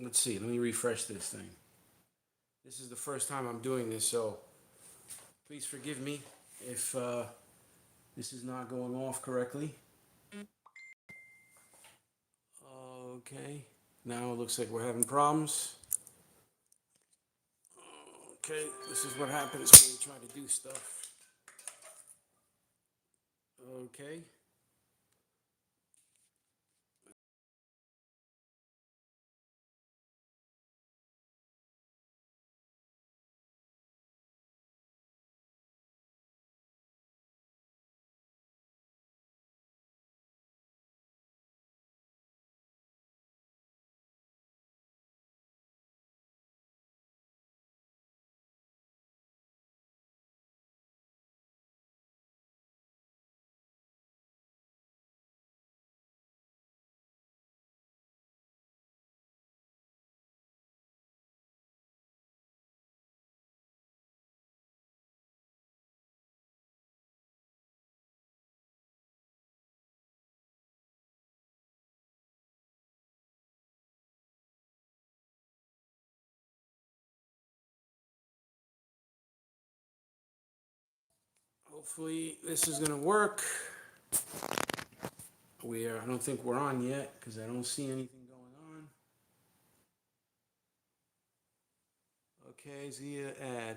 let's see, let me refresh this thing. This is the first time I'm doing this, so please forgive me if this is not going off correctly. Okay, now it looks like we're having problems. Okay, this is what happens when you try to do stuff. Okay. Hopefully this is gonna work. I don't think we're on yet because I don't see anything going on. Okay, Zia ad.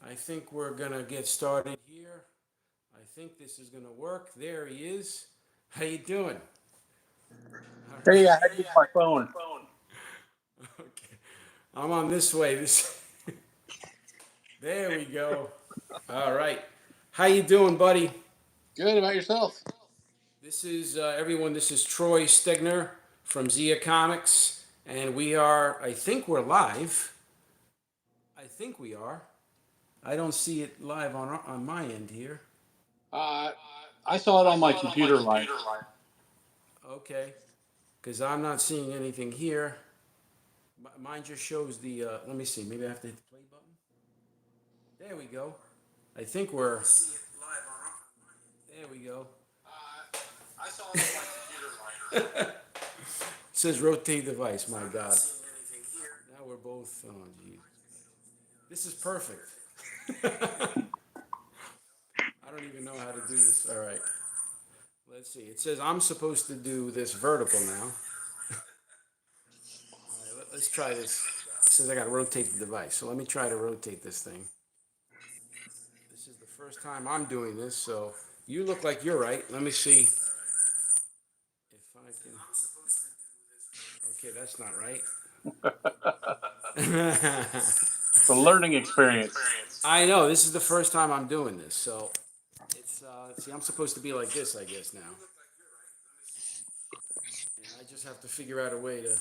I think we're gonna get started here. I think this is gonna work. There he is. How you doing? Hey, I had to use my phone. Okay, I'm on this way. There we go. All right. How you doing, buddy? Good, about yourself? This is everyone. This is Troy Stegner from Zia Comics, and we are. I think we're live. I think we are. I don't see it live on my end here. I saw it on my computer live. Okay, because I'm not seeing anything here. Mine just shows the. Let me see. Maybe I have to hit the play button. There we go. I think we're. There we go. I saw it on my computer live. It says rotate device. My God. Now we're both. Oh, geez. This is perfect. I don't even know how to do this. All right. Let's see. It says I'm supposed to do this vertical now. All right, let's try this. It says I got to rotate the device. So let me try to rotate this thing. This is the first time I'm doing this, so you look like you're right. Let me see if I can. Okay, that's not right. It's a learning experience. I know. This is the first time I'm doing this, so it's see, I'm supposed to be like this, I guess now. And I just have to figure out a way to. Yeah,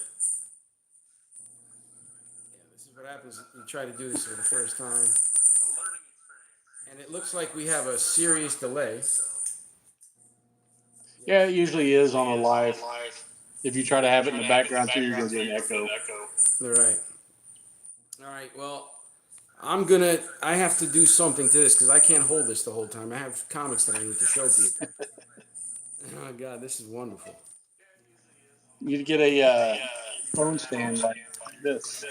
this is what happens. You try to do this for the first time, and it looks like we have a serious delay. Yeah, it usually is on a live. If you try to have it in the background too, you're going to get an echo. All right. All right. Well, I have to do something to this because I can't hold this the whole time. I have comics that I need to show people. Oh God, this is wonderful. You get a phone stand like this.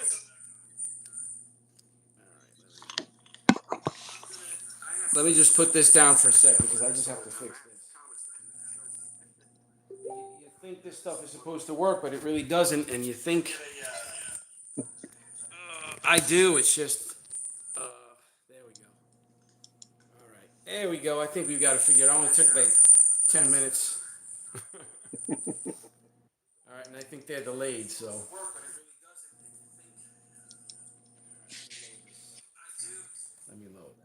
Let me just put this down for a second because I just have to fix this. You think this stuff is supposed to work, but it really doesn't, and you think I do. It's just there we go. All right, there we go. I think we've got to figure it out. It only took like 10 minutes. All right, and I think they're delayed, so. Let me load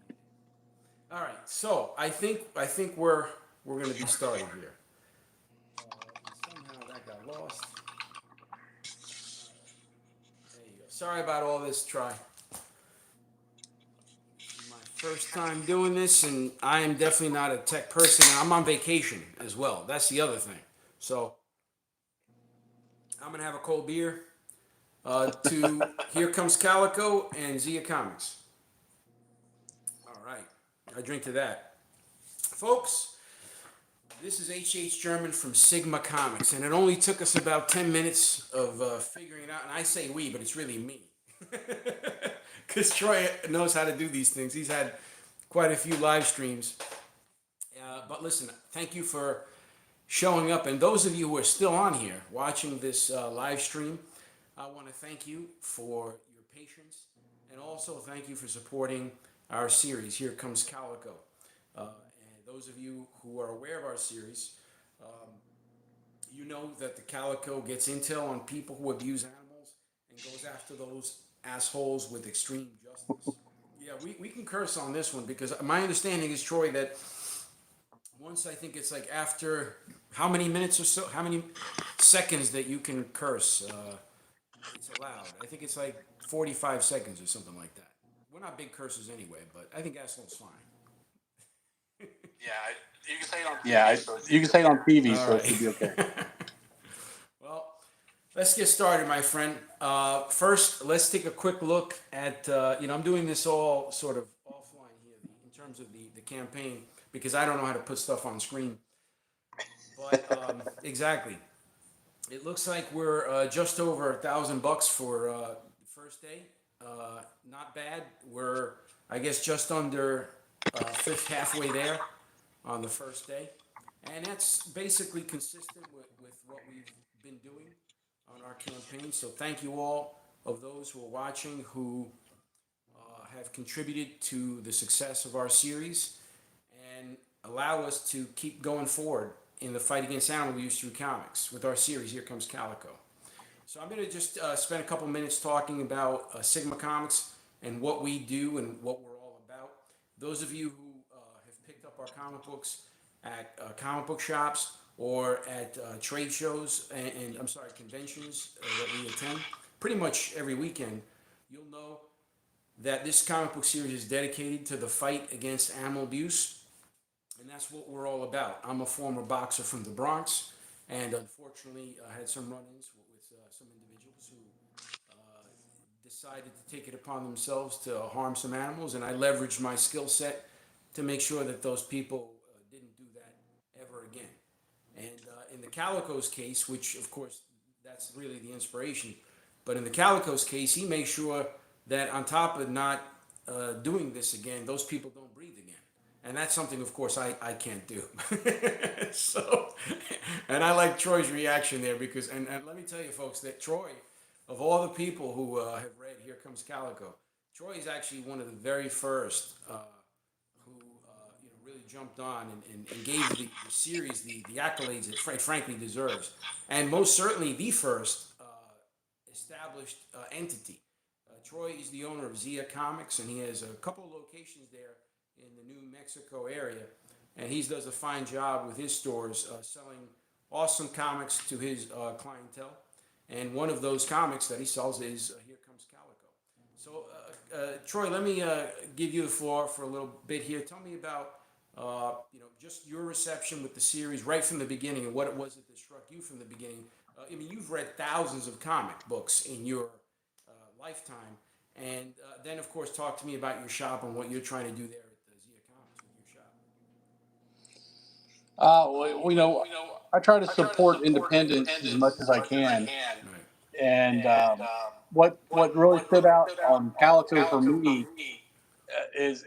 that. All right, so I think we're going to be starting here. Somehow that got lost. There you go. Sorry about all this, Try. My first time doing this, and I am definitely not a tech person. And I'm on vacation as well. That's the other thing. So I'm gonna have a cold beer. To Here Comes Calico and Zia Comics. All right, I drink to that, folks. This is H. German from Sigma Comics, and it only took us about 10 minutes of figuring it out. And I say we, but it's really me. Because Troy knows how to do these things. He's had quite a few live streams. But listen, thank you for showing up. And those of you who are still on here watching this live stream, I want to thank you for your patience. And also thank you for supporting our series, Here Comes Calico. And those of you who are aware of our series, you know that the Calico gets intel on people who abuse animals and goes after those assholes with extreme justice. Yeah, we can curse on this one because my understanding is, Troy, that once I think it's like after how many minutes or so, how many seconds that you can curse, it's allowed. I think it's like 45 seconds or something like that. We're not big cursers anyway, but I think asshole's fine. You can say it on TV. Yeah, you can say it on TV, so it should be okay. Well, let's get started, my friend. First, let's take a quick look at, I'm doing this all sort of offline here in terms of the campaign because I don't know how to put stuff on screen. But exactly. It looks like we're just over $1,000 for the first day. Not bad. We're, I guess, just under halfway there on the first day. And that's basically consistent with what we've been doing on our campaign. So thank you all of those who are watching who have contributed to the success of our series and allow us to keep going forward in the fight against animal abuse through comics with our series, Here Comes Calico. So I'm going to just spend a couple minutes talking about Sigma Comics and what we do and what we're all about. Those of you who have picked up our comic books at comic book shops or at trade shows and I'm sorry, conventions that we attend pretty much every weekend, you'll know that this comic book series is dedicated to the fight against animal abuse. And that's what we're all about. I'm a former boxer from the Bronx, and unfortunately, I had some run-ins with some individuals who decided to take it upon themselves to harm some animals, and I leveraged my skill set to make sure that those people didn't do that ever again. And in the Calico's case, which of course that's really the inspiration, but in the Calico's case, he makes sure that on top of not doing this again, those people don't breathe again. And that's something, of course, I can't do. So, and I like Troy's reaction there because, and let me tell you, folks, that Troy, of all the people who have read Here Comes Calico, Troy is actually one of the very first who really jumped on and gave the series the accolades it frankly deserves, and most certainly the first established entity. Troy is the owner of Zia Comics, and he has a couple of locations there in the New Mexico area, and he does a fine job with his stores selling awesome comics to his clientele. And one of those comics that he sells is Here Comes Calico. So, Troy, let me give you the floor for a little bit here. Tell me about just your reception with the series right from the beginning and what it was that struck you from the beginning. I mean, you've read thousands of comic books in your lifetime, and then of course talk to me about your shop and what you're trying to do there at the Zia Comics with your shop. I try to support independence as much as I can. Right. And what really stood out on Calico for me is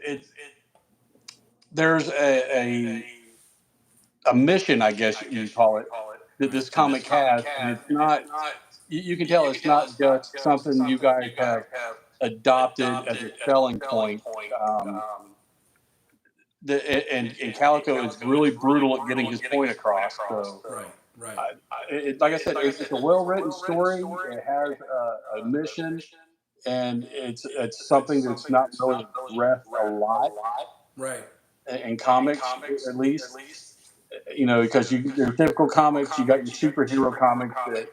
there's a mission, I guess you call it, that this comic has, and it's not. You can tell it's not just something you guys have adopted as a selling point. And Calico is really brutal at getting his point across. So, Right, right. like I said, it's a well-written story. It has a mission, and it's something that's not really addressed a lot Right. in comics, at least. Because there's typical comics. You got your superhero comics that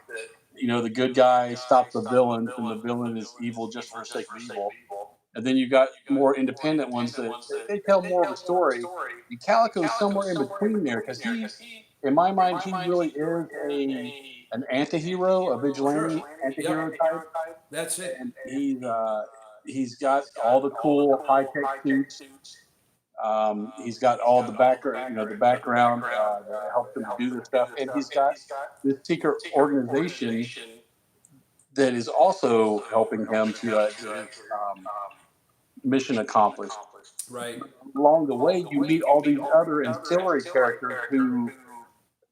the good guy stops the villain, and the villain is evil just for the sake of evil. And then you got more independent ones that they tell more of a story. And Calico is somewhere in between there because in my mind, he really is an anti-hero, a Sure. vigilante anti-hero Yep. type. That's it. And he's got all the cool high-tech suits. He's got all the background, the background that helps him do this stuff, and he's got this secret organization that is also helping him to get his mission accomplished. Right. Along the way, you meet all these other ancillary characters who,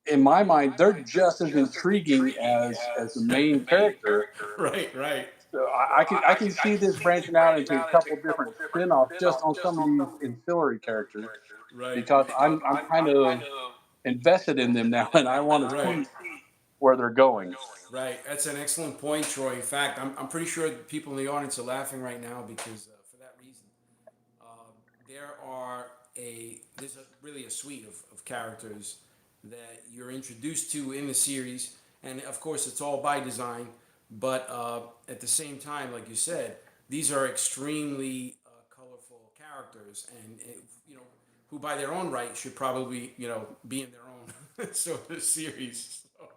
in my mind, they're just as intriguing as the main character. Right. Right. So I can see this branching out into a couple different spin-offs just on some of these ancillary characters Right. because I'm kind of invested in them now, and I want to Right. see where they're going. Right. That's an excellent point, Troy. In fact, I'm pretty sure the people in the audience are laughing right now because for that reason, uh, there's really a suite of characters that you're introduced to in the series, and of course, it's all by design. But at the same time, like you said, these are extremely colorful characters, and who by their own right should probably be in their own sort of series. So.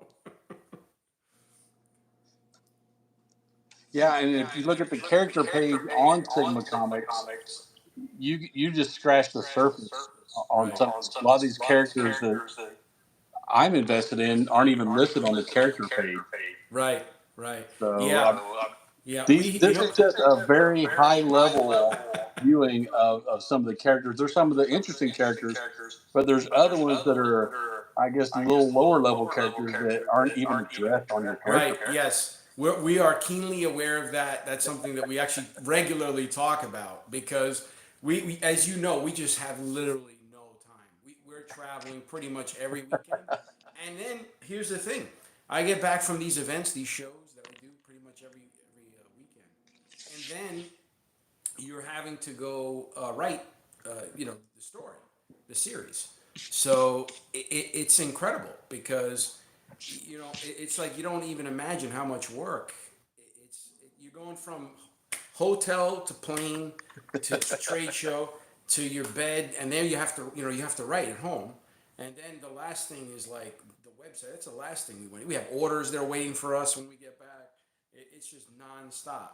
Yeah, and if you look at the character page on Sigma Comics, you just scratch the surface on Right. some. A lot of these characters that I'm invested in aren't even listed on the character page. Right. Right. So Yeah. Yeah. this is just a very high level viewing of some of the characters. There's some of the interesting characters, but there's other ones that are, I guess, a little lower level characters that aren't even addressed on your character Right. page. Yes. We are keenly aware of that. That's something that we actually regularly talk about because as you know, we just have literally no time. We're traveling pretty much every weekend. And then here's the thing: I get back from these events, these shows that we do pretty much every weekend, and then you're having to go write, the story, the series. So it's incredible because it's like you don't even imagine how much work. You're going from hotel to plane to trade show to your bed, and there you have to write at home, and then the last thing is like the website. That's the last thing we want. We have orders that are waiting for us when we get back. It's just nonstop.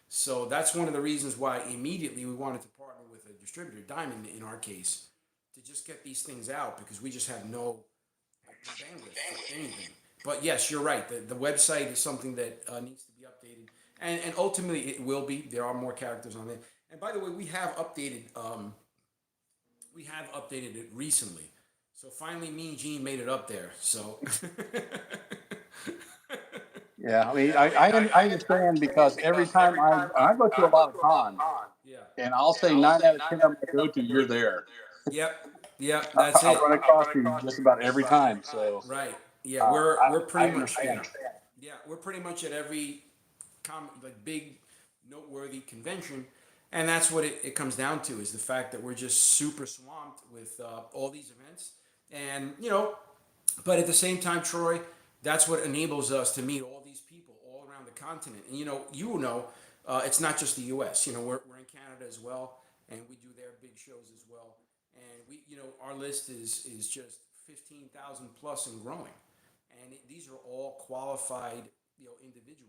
So that's one of the reasons why immediately we wanted to partner with a distributor, Diamond in our case, to just get these things out because we just have no bandwidth for anything. But yes, you're right. The website is something that needs to be updated, and ultimately it will be. There are more characters on there. And by the way, we have updated it recently. So finally, me and Gene made it up there. So Yeah, I mean, I understand because every time I go to a lot of cons, yeah, and I'll say 9 out of 10 of them I go to, you're there. yep, yep, that's I'll it. run across you just about every time. So Right. Yeah, we're I pretty much understand. yeah, we're pretty much at every like big noteworthy convention, and that's what it comes down to is the fact that we're just super swamped with all these events, and but at the same time, Troy, that's what enables us to meet all these people all around the continent, and it's not just the U.S. We're in Canada as well, and we do their big shows as well, and our list is just 15,000 plus and growing, and these are all qualified individuals.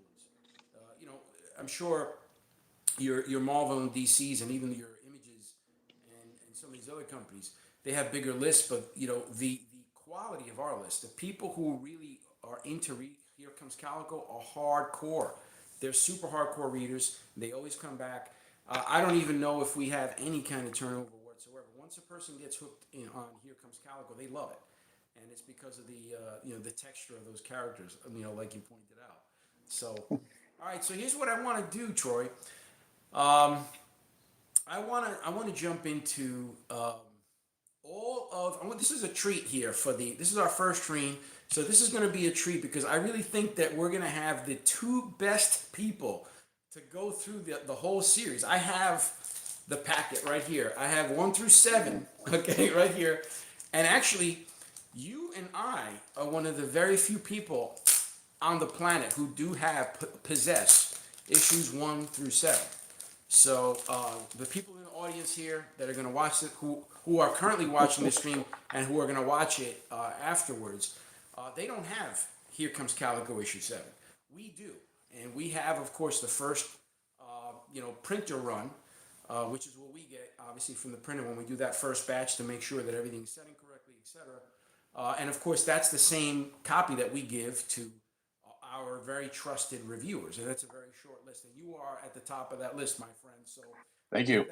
I'm sure your Marvel and DC's and even your Images and some of these other companies, they have bigger lists, but the quality of our list, the people who really are into Here Comes Calico are hardcore. They're super hardcore readers. They always come back. I don't even know if we have any kind of turnover whatsoever. Once a person gets hooked on Here Comes Calico, they love it, and it's because of the texture of those characters. Like you pointed out. So, all right. So here's what I want to do, Troy. Um, I want to jump into all of. This is a treat here for the. This is our first stream, so this is going to be a treat because I really think that we're going to have the two best people to go through the whole series. I have the packet right here. I have 1 through 7. Okay, right here, and actually, you and I are one of the very few people on the planet who do have possess issues 1 through 7. So the people in the audience here that are going to watch it, who are currently watching the stream and who are going to watch it afterwards, they don't have Here Comes Calico issue 7. We do, and we have, of course, the first printer run which is what we get obviously from the printer when we do that first batch to make sure that everything's setting correctly, etc. And of course, that's the same copy that we give to our very trusted reviewers, and that's a very short list. And you are at the top of that list, my friend. So, Thank with you.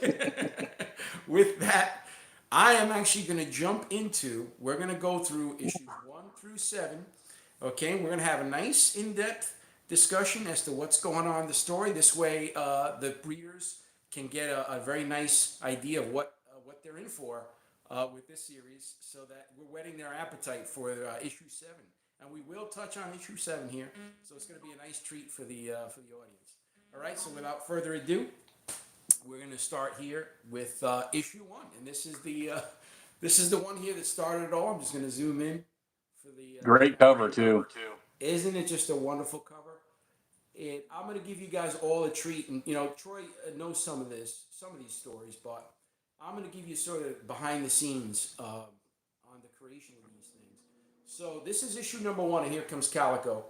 that, with that, I am actually going to jump into. We're going to go through issues 1 through 7. Okay, we're going to have a nice in-depth discussion as to what's going on in the story. This way, the readers can get a very nice idea of what they're in for with this series, so that we're whetting their appetite for issue 7. And we will touch on issue 7 here, so it's going to be a nice treat for the audience. All right, so without further ado, we're going to start here with issue 1, and this is the one here that started it all. I'm just going to zoom in for the Great cover too. Isn't it just a wonderful cover? I'm going to give you guys all a treat, and Troy knows some of these stories, but I'm going to give you sort of behind the scenes on the creation of these things. So this is issue number 1, and Here Comes Calico,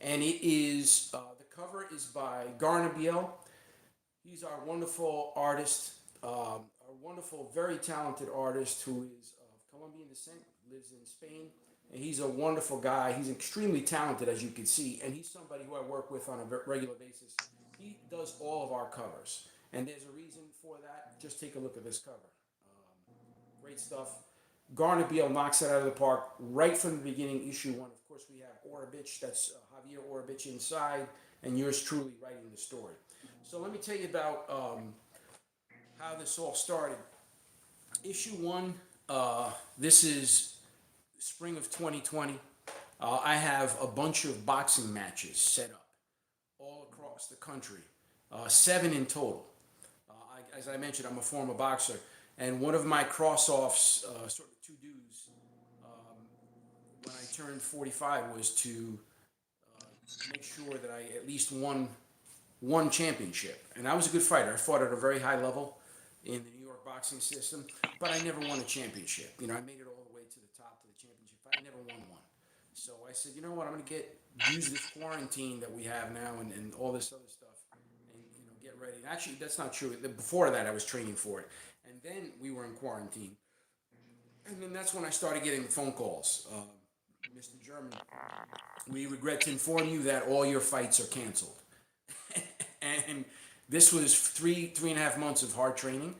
and it is the cover is by Garner Biel. He's our wonderful artist, our wonderful, very talented artist who is of Colombian descent, lives in Spain, and he's a wonderful guy. He's extremely talented, as you can see, and he's somebody who I work with on a regular basis. He does all of our covers, and there's a reason for that. Just take a look at this cover. Great stuff. Garner Biel knocks it out of the park right from the beginning, issue 1. Of course, we have Orabich, that's Javier Orabich inside, and yours truly writing the story. So let me tell you about how this all started. Issue 1, this is spring of 2020. I have a bunch of boxing matches set up all across the country, 7 in total. As I mentioned, I'm a former boxer, and one of my cross-offs, sort of to-dos, when I turned 45 was to make sure that I at least won one championship. And I was a good fighter. I fought at a very high level in the New York boxing system, but I never won a championship. I made it all the way to the top, to the championship. I never won one. So I said, you know what, I'm going to use this quarantine that we have now and all this other stuff and get ready. And actually, that's not true. Before that, I was training for it. And then we were in quarantine. And then that's when I started getting the phone calls. Mr. German, we regret to inform you that all your fights are canceled. And this was three and a half months of hard training.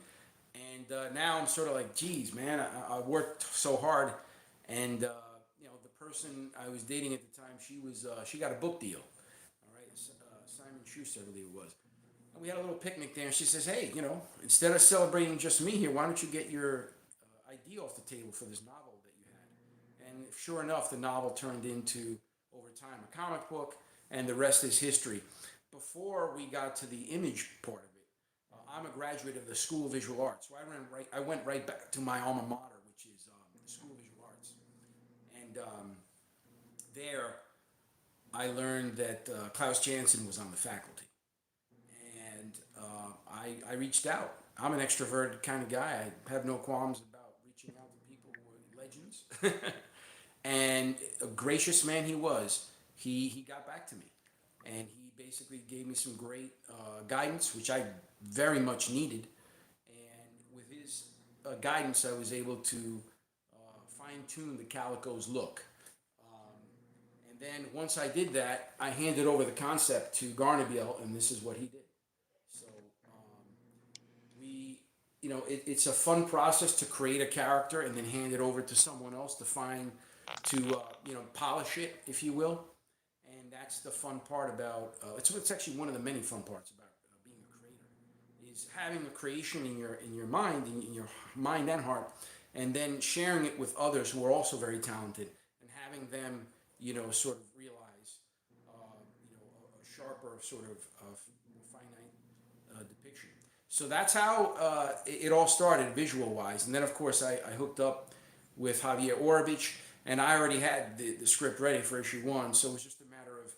And now I'm sort of like, geez, man, I worked so hard. And, the person I was dating at the time, she got a book deal. All right, Simon Schuster, I believe it was. And we had a little picnic there, and she says, hey, instead of celebrating just me here, why don't you get your idea off the table for this novel that you had? And sure enough, the novel turned into, over time, a comic book, and the rest is history. Before we got to the image part of it, I'm a graduate of the School of Visual Arts, so I went right back to my alma mater, which is the School of Visual Arts. And there, I learned that Klaus Janson was on the faculty. And I reached out. I'm an extroverted kind of guy. I have no qualms about reaching out to people who are legends. And a gracious man he was, he got back to me. And he basically gave me some great guidance, which I very much needed. And with his guidance, I was able to fine-tune the Calico's look. And then once I did that, I handed over the concept to Garner Biel, and this is what he did. So it's a fun process to create a character and then hand it over to someone else to polish it, if you will. And that's the fun part about it's actually one of the many fun parts about being a creator, is having a creation in your mind, in your mind and heart, and then sharing it with others who are also very talented, and having them sort of realize a sharper sort of finite depiction. So that's how it all started visual wise, and then of course I hooked up with Javier Orabich, and I already had the script ready for issue 1, so it was just a matter of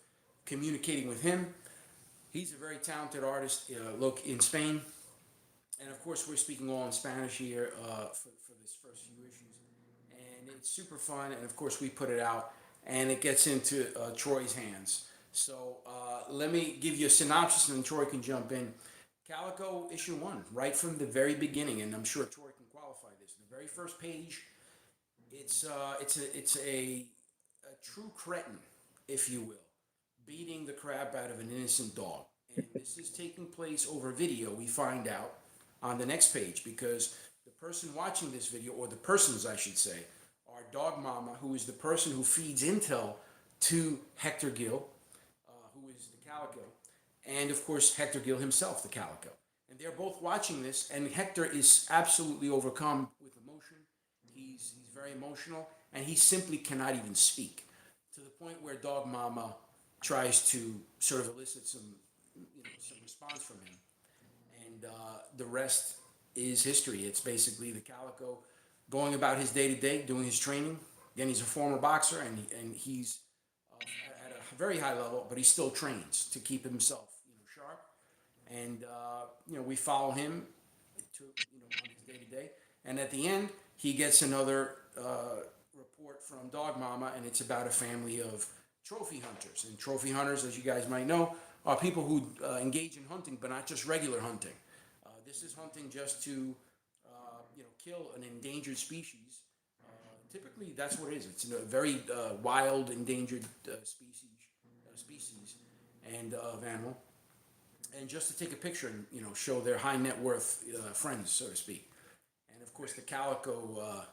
communicating with him. He's a very talented artist in Spain, and of course we're speaking all in Spanish here for this first few issues, and it's super fun. And of course we put it out, and it gets into Troy's hands. So let me give you a synopsis, and then Troy can jump in. Calico issue 1, right from the very beginning, and I'm sure Troy can qualify this. The very first page, it's a true cretin, if you will, beating the crap out of an innocent dog. And this is taking place over video, we find out on the next page, because the person watching this video, or the persons I should say, are Dog Mama, who is the person who feeds intel to Hector Gill, who is the Calico, and of course Hector Gill himself, the Calico. And they're both watching this, and Hector is absolutely overcome with emotion. He's very emotional, and he simply cannot even speak, to the point where Dog Mama tries to sort of elicit some response from him, and the rest is history. It's basically the Calico going about his day to day, doing his training. Again, he's a former boxer, and he's at a very high level, but he still trains to keep himself, sharp. And we follow him to on his day to day. And at the end, he gets another report from Dog Mama, and it's about a family of trophy hunters. And trophy hunters, as you guys might know, are people who engage in hunting, but not just regular hunting. This is hunting just to kill an endangered species. Typically, that's what it is. It's a very wild, endangered species, and of animal, and just to take a picture and show their high net worth friends, so to speak. And of course, the Calico.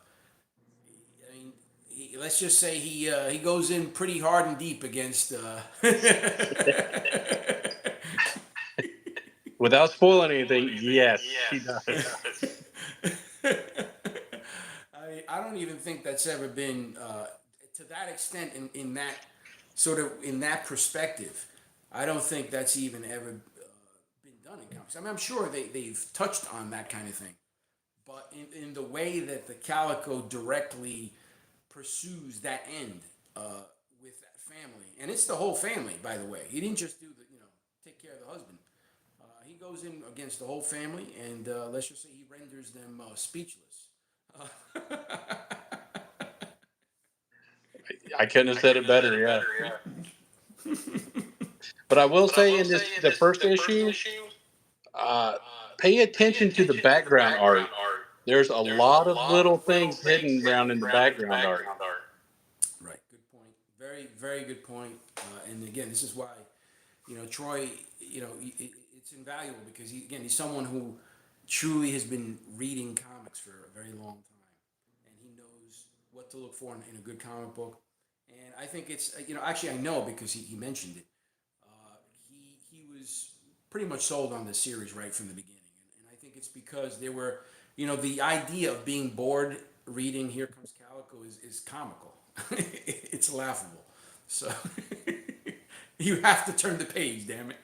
I mean, let's just say he goes in pretty hard and deep against. Without spoiling anything, yes, he does. I don't even think that's ever been to that extent in that sort of in that perspective. I don't think that's even ever been done in comics. I mean, I'm sure they've touched on that kind of thing, but in the way that the Calico directly pursues that end with that family, and it's the whole family, by the way. He didn't just do the take care of the husband. He goes in against the whole family, and let's just say he renders them speechless. I couldn't have said it better. Yeah. But I will say in the first issue, pay attention to the background art. There's a lot of little things hidden around in the background art. Right. Good point. Very, very good point. And again, this is why, Troy, it's invaluable because he's someone who truly has been reading comics for a very long time, and he knows what to look for in a good comic book. And I think it's, actually I know because he mentioned it. He was pretty much sold on this series right from the beginning, and I think it's because there were, the idea of being bored reading Here Comes Calico is comical. It's laughable. So you have to turn the page, damn it.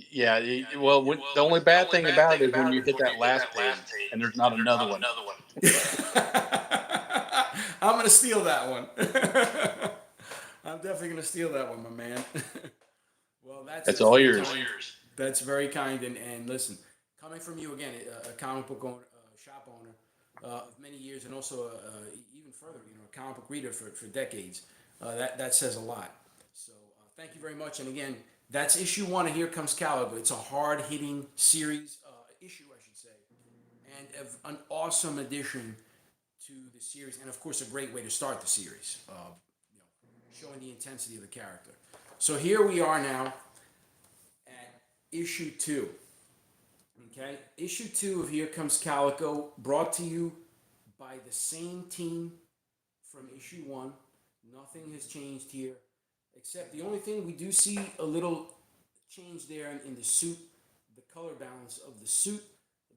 Yeah, well, the only bad thing about it is when you hit that last page and there's not another one. I'm gonna steal that one. I'm definitely gonna steal that one, my man. Well, That's all yours. That's very kind, and listen, coming from you again, a comic book owner, shop owner of many years, and also even further, a comic book reader for decades. That says a lot. So thank you very much. And again, that's issue 1 of Here Comes Calico. It's a hard-hitting series issue, I should say, and an awesome addition to the series, and of course, a great way to start the series. Showing the intensity of the character. So here we are now at issue 2. Okay, issue 2 of Here Comes Calico, brought to you by the same team from issue 1. Nothing has changed here, except the only thing we do see a little change there in the suit, the color balance of the suit.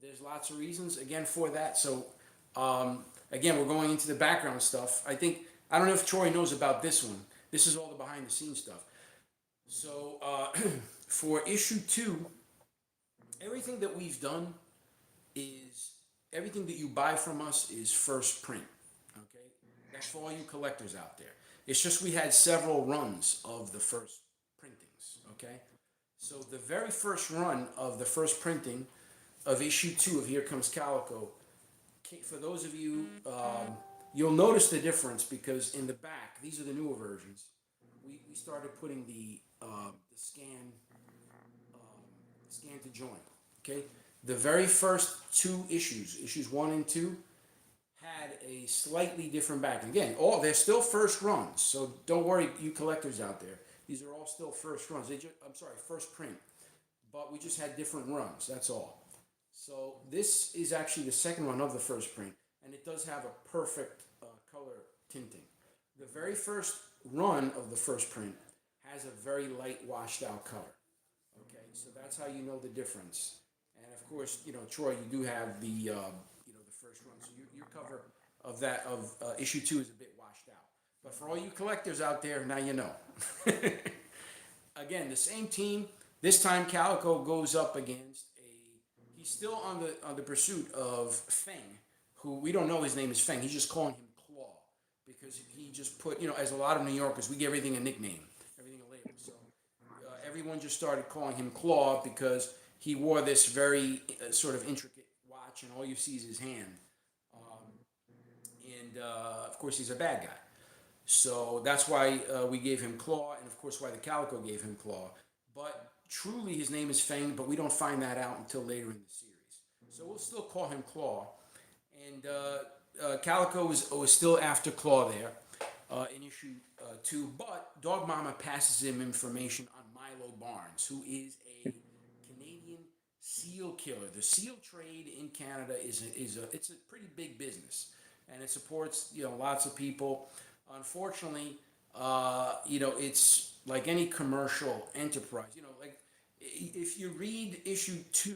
There's lots of reasons again for that. So again, we're going into the background stuff. I don't know if Troy knows about this one. This is all the behind the scenes stuff. So for issue 2, everything that we've done is everything that you buy from us is first print. Okay, that's for all you collectors out there. It's just we had several runs of the first printings. Okay, so the very first run of the first printing of issue 2 of Here Comes Calico. For those of you, you'll notice the difference because in the back, these are the newer versions. We started putting the scan to join. Okay, the very first two issues, issues 1 and 2, had a slightly different back. Again, all they're still first runs, so don't worry, you collectors out there. These are all still first runs. I'm sorry, first print, but we just had different runs. That's all. So this is actually the second run of the first print, and it does have a perfect color tinting. The very first run of the first print has a very light washed out color. Okay, so that's how you know the difference. And of course, Troy, you do have the first run, so your cover of that of issue 2 is a bit washed out. But for all you collectors out there, now you know. Again, the same team. This time, Calico goes up against a. He's still on the pursuit of Feng, who we don't know his name is Feng. He's just calling him Claw because he just put, as a lot of New Yorkers, we give everything a nickname, everything a label. So everyone just started calling him Claw because he wore this very sort of intricate watch, and all you see is his hand. And of course, he's a bad guy. So that's why we gave him Claw, and of course, why the Calico gave him Claw. But truly, his name is Fang, but we don't find that out until later in the series. So we'll still call him Claw. And Calico was still after Claw there in issue 2, but Dog Mama passes him information on Milo Barnes, who is a Canadian seal killer. The seal trade in Canada it's a pretty big business, and it supports lots of people. Unfortunately, it's like any commercial enterprise. Like if you read issue 2,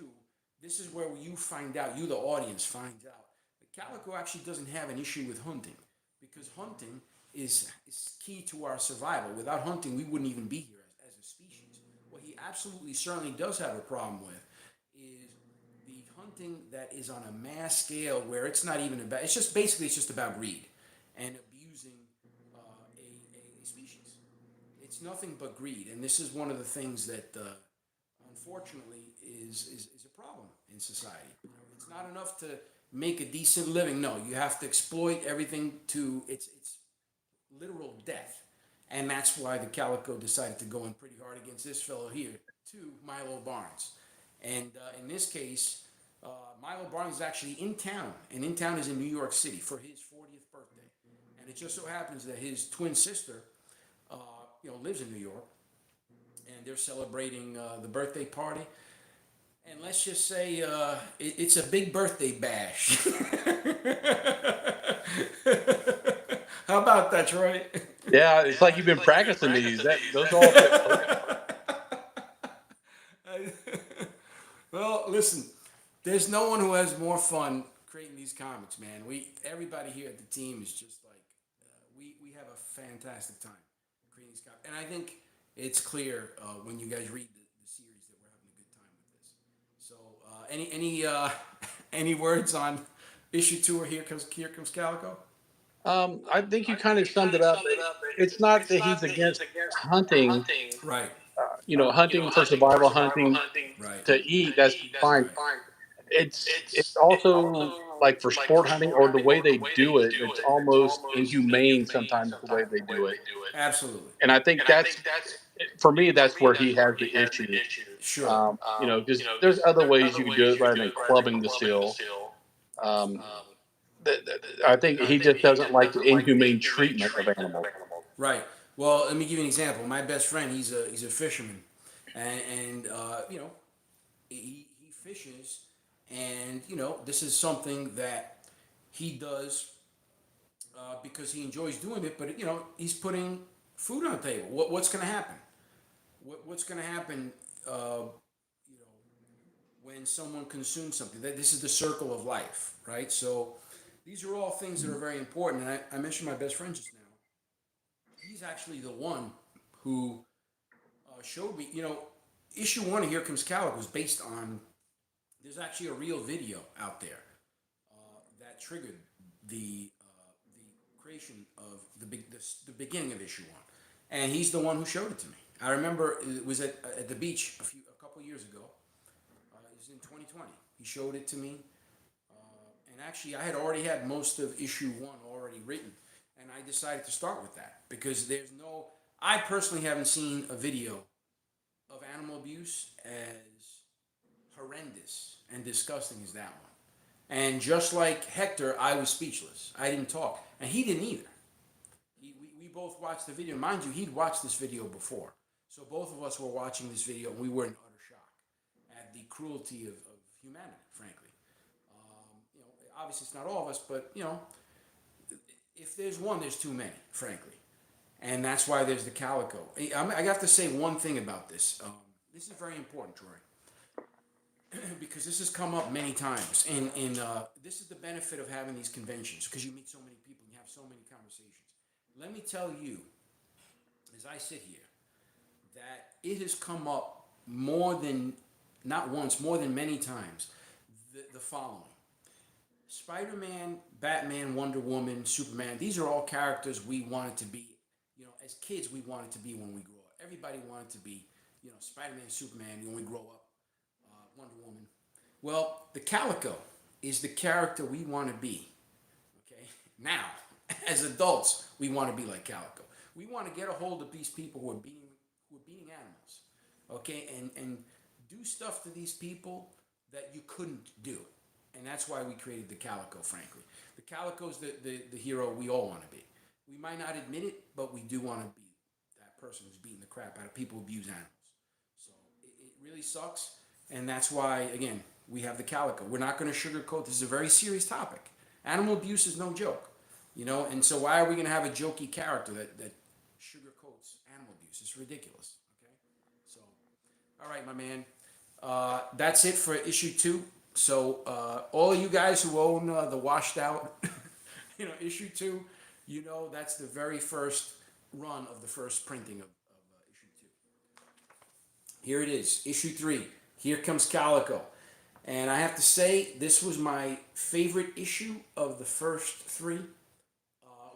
this is where you find out, you the audience finds out, that Calico actually doesn't have an issue with hunting, because hunting is key to our survival. Without hunting, we wouldn't even be here as a species. What he absolutely certainly does have a problem with is the hunting that is on a mass scale, where it's not even about, it's just about greed and abusing a species. It's nothing but greed, and this is one of the things that unfortunately is a problem in society. It's not enough to make a decent living. No, you have to exploit everything to its literal death, and that's why the Calico decided to go in pretty hard against this fellow here, to Milo Barnes. And in this case, Milo Barnes is actually in town, and in town is in New York City for his 40th birthday. And it just so happens that his twin sister, lives in New York, and they're celebrating the birthday party. And let's just say it's a big birthday bash. How about that, Troy? Yeah, it's like you've been practicing these. Those all fit Well, listen, there's no one who has more fun creating these comics, man. Everybody here at the team is just like we have a fantastic time creating these comics, and I think it's clear when you guys read the series that we're having a good time with this. So, any words on issue 2 or here comes Calico? I think you kind of summed it up. It's not that he's against hunting. Right. Hunting for survival, hunting Right. to eat. That's fine. It's also like for sport hunting, or the way they do it. It's almost inhumane sometimes the way they do it. Absolutely. And I think that's, for me, that's where he has the issue. Sure. Because there's other ways you can do it rather than clubbing the seal. Um, I think he just doesn't like the inhumane treatment of animals. Right. Well, let me give you an example. My best friend, he's a fisherman, and he fishes, and this is something that he does because he enjoys doing it. But he's putting food on the table. What's going to happen? What's going to happen? When someone consumes something, this is the circle of life, right? So these are all things that are very important. And I mentioned my best friend just now. He's actually the one who showed me, issue 1 of Here Comes Calico was based on, there's actually a real video out there that triggered the creation of the beginning of issue 1. And he's the one who showed it to me. I remember it was at the beach a couple years ago. It was in 2020. He showed it to me. And actually, I had already had most of issue 1 already written. And I decided to start with that because I personally haven't seen a video of animal abuse as horrendous and disgusting as that one. And just like Hector, I was speechless. I didn't talk, and he didn't either. We both watched the video. Mind you, he'd watched this video before. So both of us were watching this video, and we were in utter shock at the cruelty of humanity, frankly. Obviously, it's not all of us, but, if there's one, there's too many, frankly. And that's why there's the calico. I have to say one thing about this. This is very important, Troy, because this has come up many times. And this is the benefit of having these conventions, because you meet so many people and you have so many conversations. Let me tell you, as I sit here, that it has come up more than, not once, more than many times, the following. Spider-Man, Batman, Wonder Woman, Superman, these are all characters we wanted to be. As kids, we wanted to be when we grew up. Everybody wanted to be, Spider-Man, Superman when we grow up, Wonder Woman. Well, the Calico is the character we want to be. Okay? Now, as adults, we want to be like Calico. We want to get a hold of these people who are beating animals. Okay? And do stuff to these people that you couldn't do. And that's why we created the Calico, frankly. The Calico's the hero we all want to be. We might not admit it, but we do want to be that person who's beating the crap out of people who abuse animals. So it really sucks, and that's why, again, we have the Calico. We're not going to sugarcoat. This is a very serious topic. Animal abuse is no joke, and so why are we going to have a jokey character that sugarcoats animal abuse? It's ridiculous, okay? So, all right, my man. That's it for issue 2. So all of you guys who own the washed out, issue 2, that's the very first run of the first printing of issue 2. Here it is, issue 3. Here Comes Calico. And I have to say, this was my favorite issue of the first 3.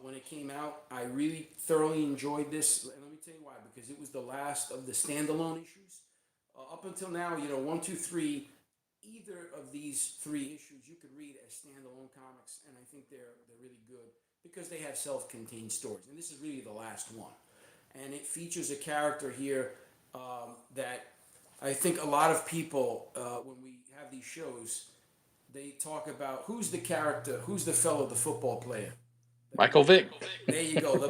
When it came out, I really thoroughly enjoyed this. And let me tell you why, because it was the last of the standalone issues. Up until now, 1, 2, 3, either of these 3 issues you could read as standalone comics, and I think they're really good because they have self-contained stories. And this is really the last one. And it features a character here that I think a lot of people, when we have these shows, they talk about who's the character, who's the fellow, the football player. Michael Vick. There you go.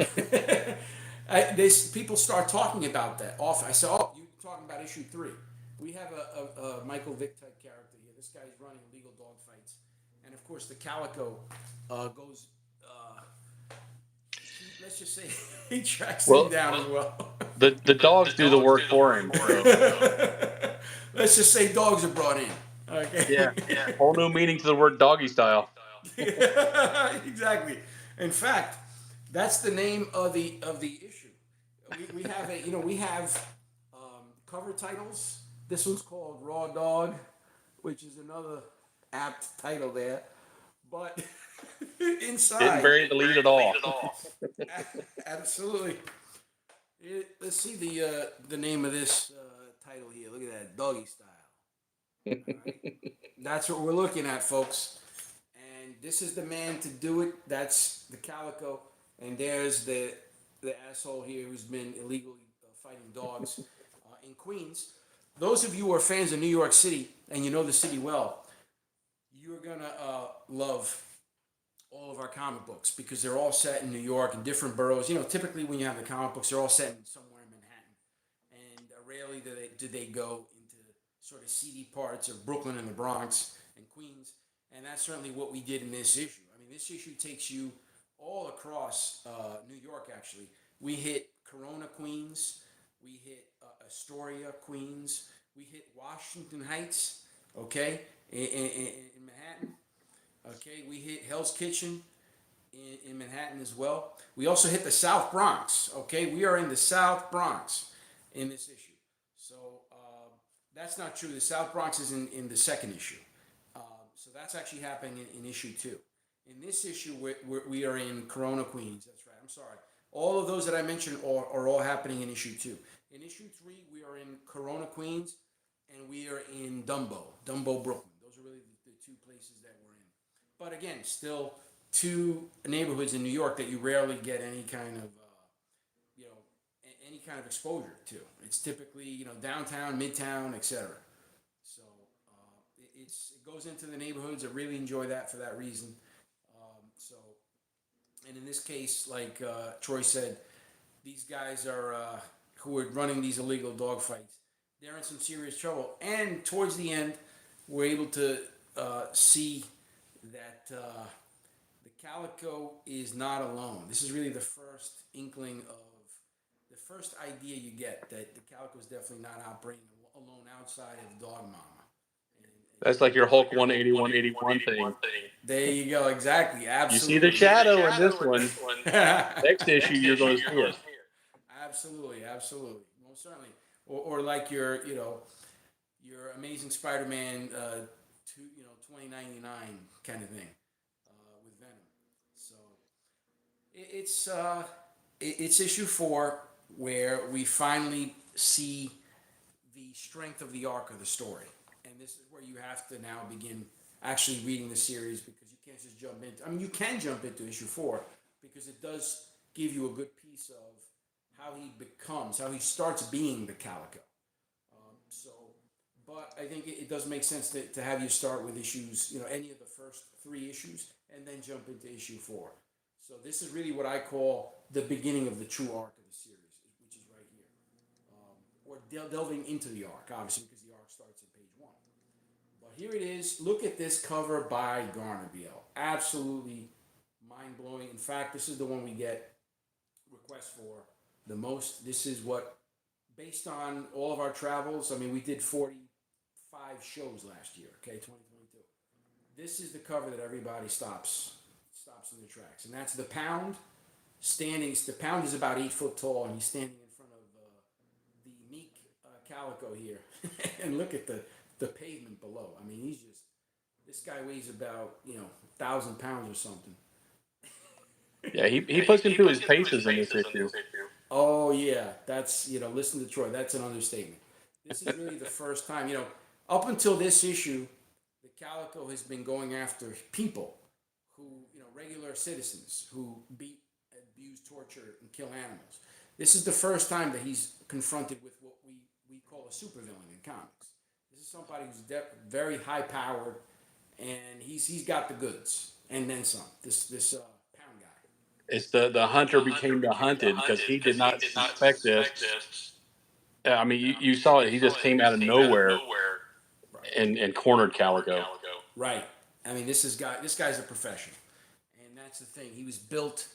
People start talking about that often. I say, oh, you're talking about issue 3. We have a Michael Vick type character here. This guy's running illegal dog fights. And of course, the Calico goes, let's just say, he tracks him down as well. The dogs do the work for him. Let's just say dogs are brought in. Okay. Yeah. Whole new meaning to the word doggy style. Exactly. In fact, that's the name of the issue. We have we have cover titles. This one's called Raw Dog, which is another apt title there. But inside, Didn't bury the lead at all. Absolutely. Let's see the name of this title here. Look at that, Doggy Style. Right. That's what we're looking at, folks. And this is the man to do it. That's the Calico. And there's the asshole here who's been illegally fighting dogs in Queens. Those of you who are fans of New York City and you know the city well, you're going to love all of our comic books because they're all set in New York in different boroughs. Typically when you have the comic books, they're all set in somewhere in Manhattan. And rarely do they go into sort of seedy parts of Brooklyn and the Bronx and Queens. And that's certainly what we did in this issue. I mean, this issue takes you all across New York, actually. We hit Corona, Queens. We hit Astoria, Queens. We hit Washington Heights, okay, in Manhattan. Okay, we hit Hell's Kitchen in Manhattan as well. We also hit the South Bronx, okay? We are in the South Bronx in this issue. So that's not true. The South Bronx is in the second issue. So that's actually happening in issue 2. In this issue, we are in Corona, Queens. That's right. I'm sorry. All of those that I mentioned are all happening in issue 2. In issue 3, we are in Corona, Queens, and we are in Dumbo, Brooklyn. Those are really the 2 places that we're in. But again, still 2 neighborhoods in New York that you rarely get any kind of, any kind of exposure to. It's typically, downtown, midtown, etc. So it goes into the neighborhoods. I really enjoy that for that reason. So, and in this case, like Troy said, these guys are who are running these illegal dog fights. They're in some serious trouble. And towards the end, we're able to see that the Calico is not alone. This is really the first inkling of the first idea you get that the Calico is definitely not operating alone outside of Dog Mama. That's like your Hulk 180, 181 thing. There you go. Exactly. You see Absolutely. the shadow in this one. Next issue, you're going to see it. Absolutely. Absolutely. Most certainly. Or like your Amazing Spider-Man, 2099 kind of thing with Venom. So it's issue 4 where we finally see the strength of the arc of the story, and this is where you have to now begin actually reading the series because you can't just jump into. I mean, you can jump into issue 4 because it does give you a good piece of how he starts being the Calico. So, but I think it does make sense to have you start with issues, any of the first 3 issues, and then jump into issue 4. So this is really what I call the beginning of the true arc of the series, which is right here, or delving into the arc, obviously, because the arc starts at page 1. But here it is. Look at this cover by Garner BL. Absolutely mind blowing. In fact, this is the one we get requests for the most. This is what, based on all of our travels, I mean, we did 45 shows last year, okay, 2022. This is the cover that everybody stops in their tracks, and that's the Pound standing. The Pound is about 8 foot tall, and he's standing in front of the meek Calico here, and look at the pavement below. I mean, this guy weighs about 1,000 pounds or something. Yeah, he puts him through his paces in this issue. Oh yeah, that's listen to Troy. That's an understatement. This is really the first time. Up until this issue, the Calico has been going after people who, regular citizens who beat, abuse, torture, and kill animals. This is the first time that he's confronted with what we call a supervillain in comics. This is somebody who's very high powered, and he's got the goods and then some. This Pound guy. It's the hunter became the hunted because he did not suspect this. I mean, you saw it. He just came out of nowhere and cornered Calico. Right. I mean, this guy's a professional, and that's the thing. He was built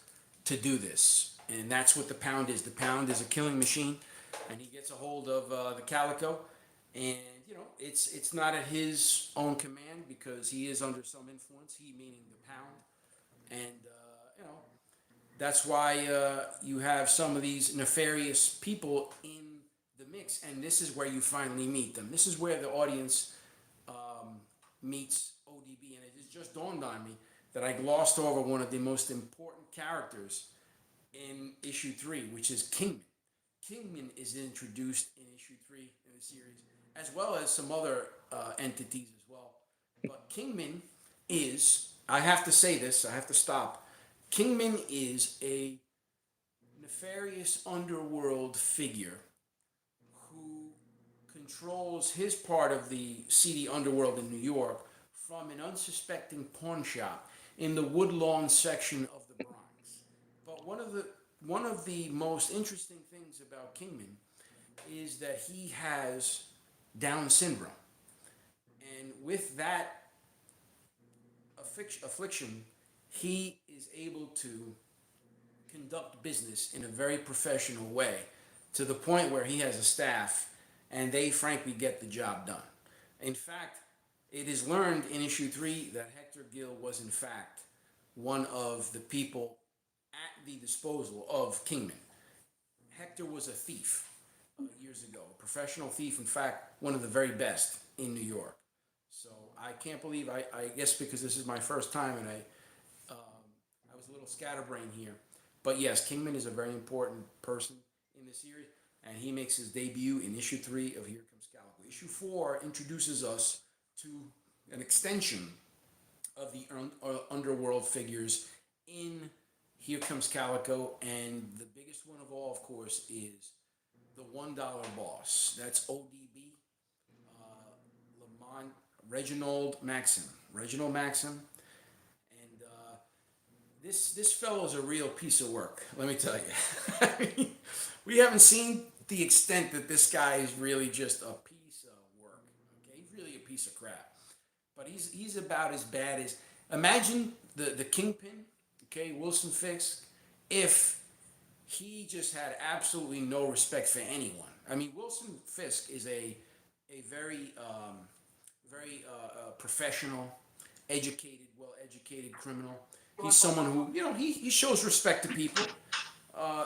to do this, and that's what the Pound is. The Pound is a killing machine, and he gets a hold of the Calico, and it's not at his own command because he is under some influence. He meaning the Pound, and that's why you have some of these nefarious people in the mix, and this is where you finally meet them. This is where the audience meets ODB, and it just dawned on me that I glossed over one of the most important characters in issue 3, which is Kingman. Kingman is introduced in issue 3 in the series, as well as some other entities as well. But Kingman is, I have to say this, I have to stop. Kingman is a nefarious underworld figure who controls his part of the seedy underworld in New York from an unsuspecting pawn shop in the Woodlawn section of the Bronx. But one of the most interesting things about Kingman is that he has Down syndrome, and with that affliction, he is able to conduct business in a very professional way to the point where he has a staff and they frankly get the job done. In fact, it is learned in issue 3 that Hector Gill was in fact one of the people at the disposal of Kingman. Hector was a thief years ago, a professional thief, in fact, one of the very best in New York. So I can't believe, I guess because this is my first time and I was a little scatterbrained here. But yes, Kingman is a very important person in the series, and he makes his debut in issue 3 of Here Comes Calico. Issue 4 introduces us to an extension of the underworld figures in Here Comes Calico, and the biggest one of all, of course, is the $1 boss. That's ODB, Lamont Reginald Maxim. Reginald Maxim, and this fellow's a real piece of work. Let me tell you. I mean, we haven't seen the extent that this guy is really just a piece of work. Okay, he's really a piece of crap. But he's about as bad as, imagine the Kingpin. Okay, Wilson Fisk. If he just had absolutely no respect for anyone. I mean, Wilson Fisk is a very professional, educated, well educated criminal. He's someone who, he shows respect to people.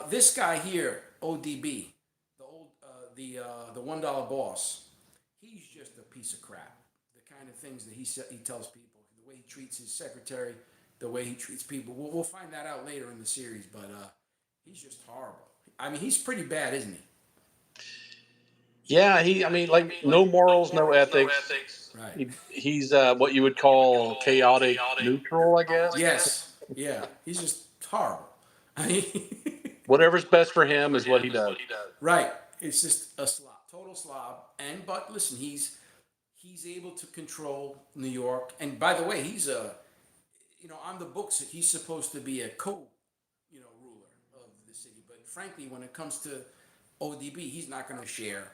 This guy here, ODB, the $1 boss, he's just a piece of crap. The kind of things that he tells people, the way he treats his secretary, the way he treats people. We'll find that out later in the series, but he's just horrible. I mean, he's pretty bad, isn't he? Yeah, I mean, like, no morals, no ethics. Right. He's what you would call chaotic neutral, I guess. Yes. Yeah. He's just horrible. I mean, Whatever's best for him is what he does. right. It's just a slob, total slob. But listen, he's able to control New York. And by the way, he's on the books he's supposed to be a ruler of the city. But frankly, when it comes to ODB, he's not going to share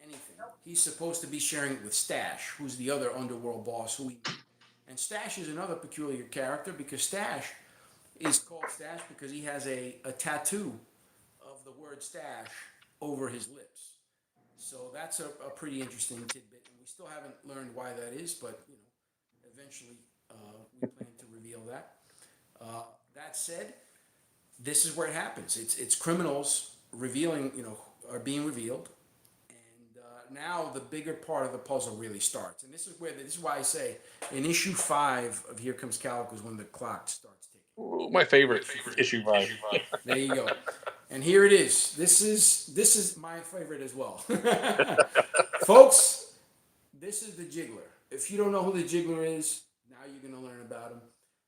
anything. He's supposed to be sharing it with Stash, who's the other underworld boss. And Stash is another peculiar character because Stash is called Stash because he has a tattoo of the word stash over his lips. So that's a pretty interesting tidbit. And we still haven't learned why that is, but eventually we plan to reveal that. That said, this is where it happens. It's criminals are being revealed, and now the bigger part of the puzzle really starts. And this is why I say in issue 5 of Here Comes Calico is when the clock starts ticking. Ooh, my favorite issue 5. There you go. And here it is. This is my favorite as well. Folks, this is the Jiggler. If you don't know who the Jiggler is, now you're going to learn about him.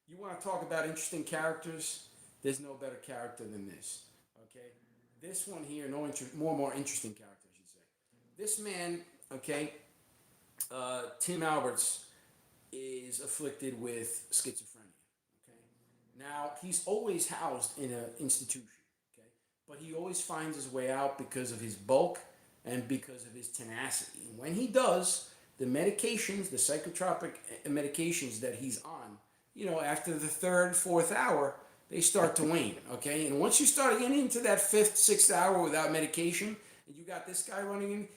You want to talk about interesting characters? There's no better character than this. Okay? This one here, more interesting character, I should say. This man, okay, Tim Alberts, is afflicted with schizophrenia. Okay? Now, he's always housed in an institution. Okay? But he always finds his way out because of his bulk and because of his tenacity. And when he does, the medications, the psychotropic medications that he's on, after the 3rd, 4th hour, they start to wane, okay? And once you start getting into that 5th, 6th hour without medication, and you got this guy running in,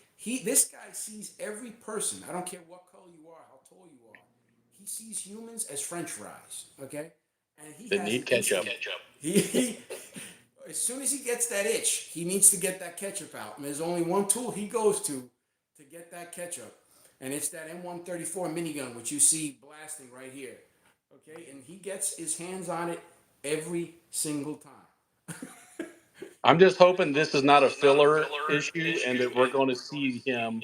this guy sees every person. I don't care what color you are, how tall you are. He sees humans as French fries, okay? And he need ketchup. He as soon as he gets that itch, he needs to get that ketchup out. And there's only one tool he goes to get that ketchup, and it's that M134 minigun, which you see blasting right here, okay? And he gets his hands on it every single time. I'm just hoping this is not a filler issue and that we're going to see him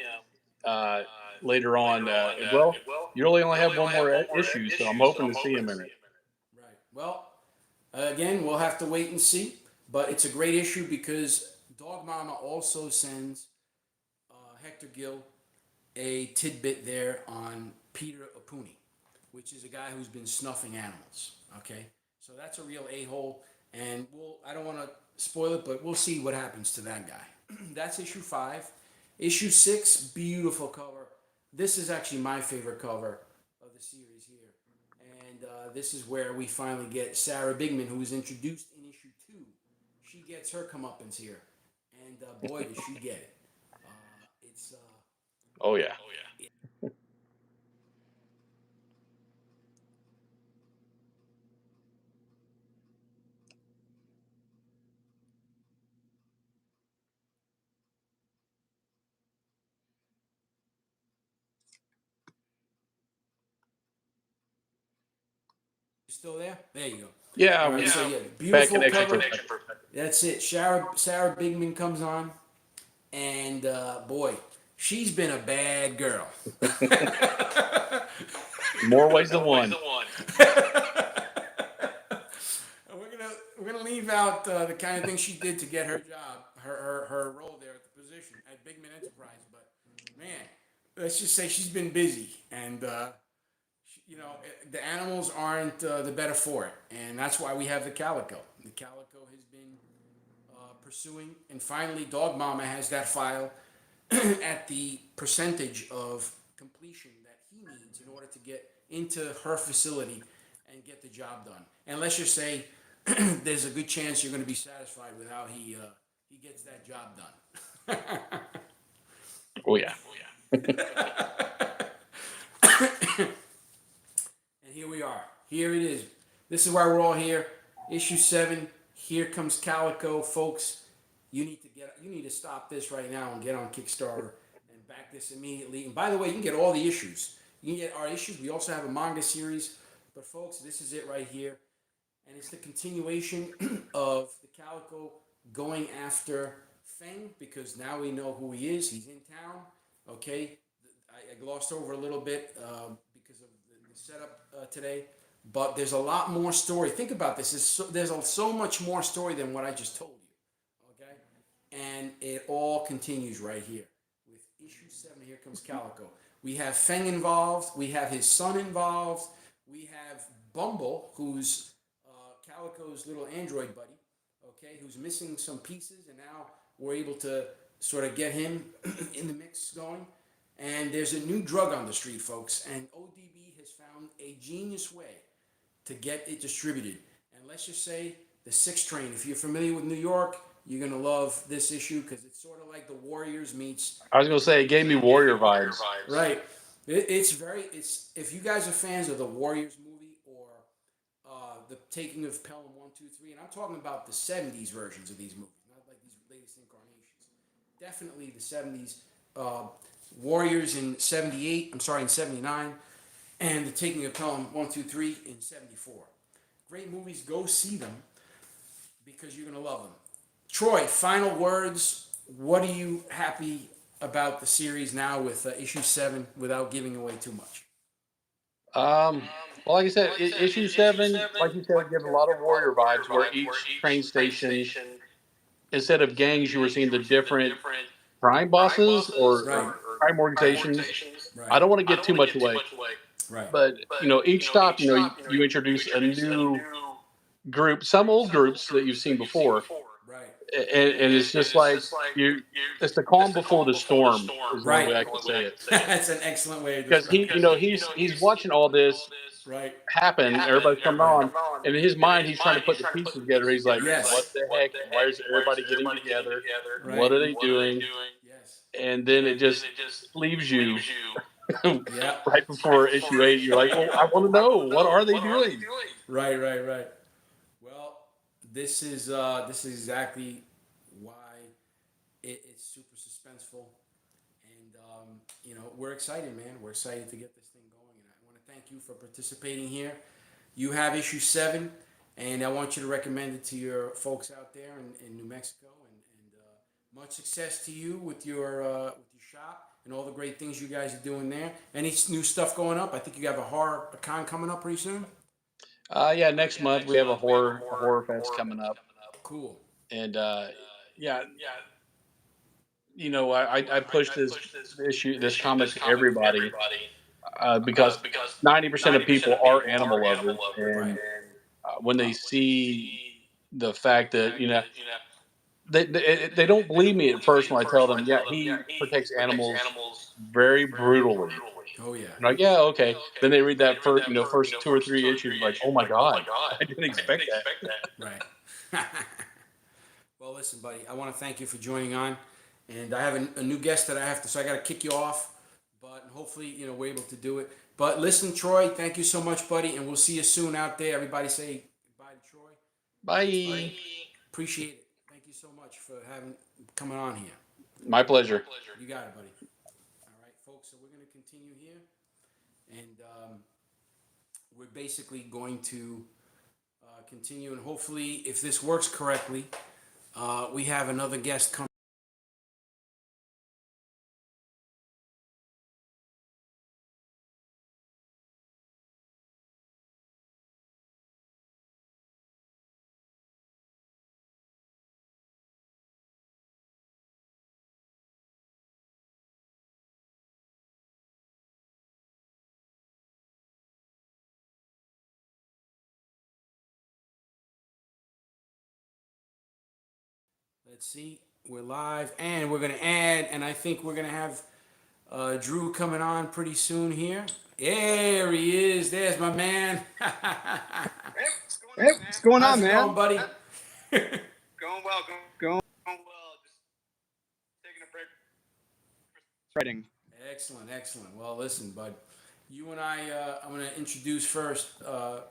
later on. Well, you really only have one more issue, so I'm hoping to see him in it. Right. Well, again, we'll have to wait and see. But it's a great issue because Dog Mama also sends Hector Gill a tidbit there on Peter Apuni, which is a guy who's been snuffing animals. Okay, so that's a real a-hole, and I don't want to spoil it, but we'll see what happens to that guy. That's issue 5. Issue 6, beautiful cover. This is actually my favorite cover of the series here, and this is where we finally get Sarah Bigman, who was introduced in issue 2. She gets her comeuppance here, and boy, does she get it. It's Oh yeah. still there. There you go. Yeah, All right, so bad beautiful connection cover. for That's it. Sarah Bigman comes on, and boy, she's been a bad girl. more ways than one. We're gonna leave out the kind of things she did to get her job, her role there at the position at Bigman Enterprise. But man, let's just say she's been busy, and and the animals aren't the better for it, and that's why we have the calico. The calico has been pursuing, and finally, Dog Mama has that file at the percentage of completion that he needs in order to get into her facility and get the job done. And let's just say there's a good chance you're going to be satisfied with how he gets that job done. Oh yeah. And here we are. Here it is. This is why we're all here. Issue 7. Here comes Calico, folks. You need to stop this right now and get on Kickstarter and back this immediately. And by the way, you can get all the issues. You can get our issues. We also have a manga series. But folks, this is it right here. And it's the continuation of the Calico going after Feng, because now we know who he is. He's in town. Okay. I glossed over a little bit because of the setup today. But there's a lot more story. Think about this. There's so much more story than what I just told you. Okay? And it all continues right here with issue 7. Here comes Calico. We have Feng involved. We have his son involved. We have Bumble, who's Calico's little android buddy, okay, who's missing some pieces, and now we're able to sort of get him in the mix going. And there's a new drug on the street, folks, and ODB has found a genius way to get it distributed. And let's just say the 6 train, if you're familiar with New York, you're going to love this issue because it's sort of like the Warriors meets. I was gonna say it gave me Warrior vibes. Right. It's if you guys are fans of the Warriors movie or the Taking of Pelham 1, 2, 3, and I'm talking about the 70s versions of these movies, not like these latest incarnations. Definitely the 70s. Warriors in 78, I'm sorry, in 79, and the Taking of Pelham 1, 2, 3 in 74. Great movies, go see them because you're going to love them. Troy, final words. What are you happy about the series now with issue 7 without giving away too much? Well, like I said, issue 7, like you said, gives a lot of Warrior vibes, where each train station, instead of gangs, you were seeing the different crime bosses or crime organizations. Right. I don't want to get too much away, Right. but each stop, you introduce a new group, some old groups that you've seen before, Right. and it's just like it's the calm before the storm is the only way I can say it. That's an excellent way to Because describe it. he's watching all this Right. happen. Everybody's coming on, and in his mind, he's trying to put the pieces together. He's like, Yes. "What the heck? Why is everybody getting together? Right. What are they doing?" Yes. And then it just leaves you Yeah. right before issue 8. You're like, "Well, I want to know, what are they doing?" Right. Well, this is exactly why it's super suspenseful, and we're excited, man. We're excited to get this thing going, and I want to thank you for participating here. You have issue 7, and I want you to recommend it to your folks out there in New Mexico, and much success to you with your shop and all the great things you guys are doing there. Any new stuff going up? I think you have a con coming up pretty soon. Yeah, next month we have a horror fest coming up, Cool. and yeah, I push this comic to everybody, because 90% of people are animal lovers, and when they see the fact that they don't believe me at first when I tell them, yeah, he protects animals very brutally. Oh yeah. I'm like, yeah, okay. Then they read that first 2 or 3 issues, like, oh my god, I didn't expect that. Right. Well, listen, buddy, I want to thank you for joining on, and I have a new guest that I have to, so I got to kick you off, but hopefully, we're able to do it. But listen, Troy, thank you so much, buddy, and we'll see you soon out there. Everybody say goodbye to Troy. Bye. Appreciate it. Thank you so much for coming on here. My pleasure. You got it, buddy. All right, folks, so we're going to continue here, and we're basically going to continue, and hopefully, if this works correctly, we have another guest coming. Let's see. We're live, and we're gonna add, and I think we're gonna have Drew coming on pretty soon here. There he is. There's my man. Hey, what's going Hey, on, man? what's going How's on, it man? going, buddy? Going well, Going well. Just taking a break. writing. Excellent, excellent. Well, listen, bud. You and I'm gonna introduce first to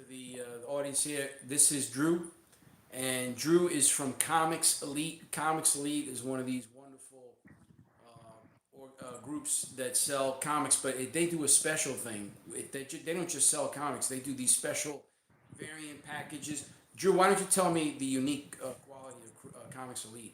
the audience here. This is Drew, and Drew is from Comics Elite. Comics Elite is one of these wonderful groups that sell comics, but they do a special thing. They don't just sell comics; they do these special variant packages. Drew, why don't you tell me the unique quality of Comics Elite?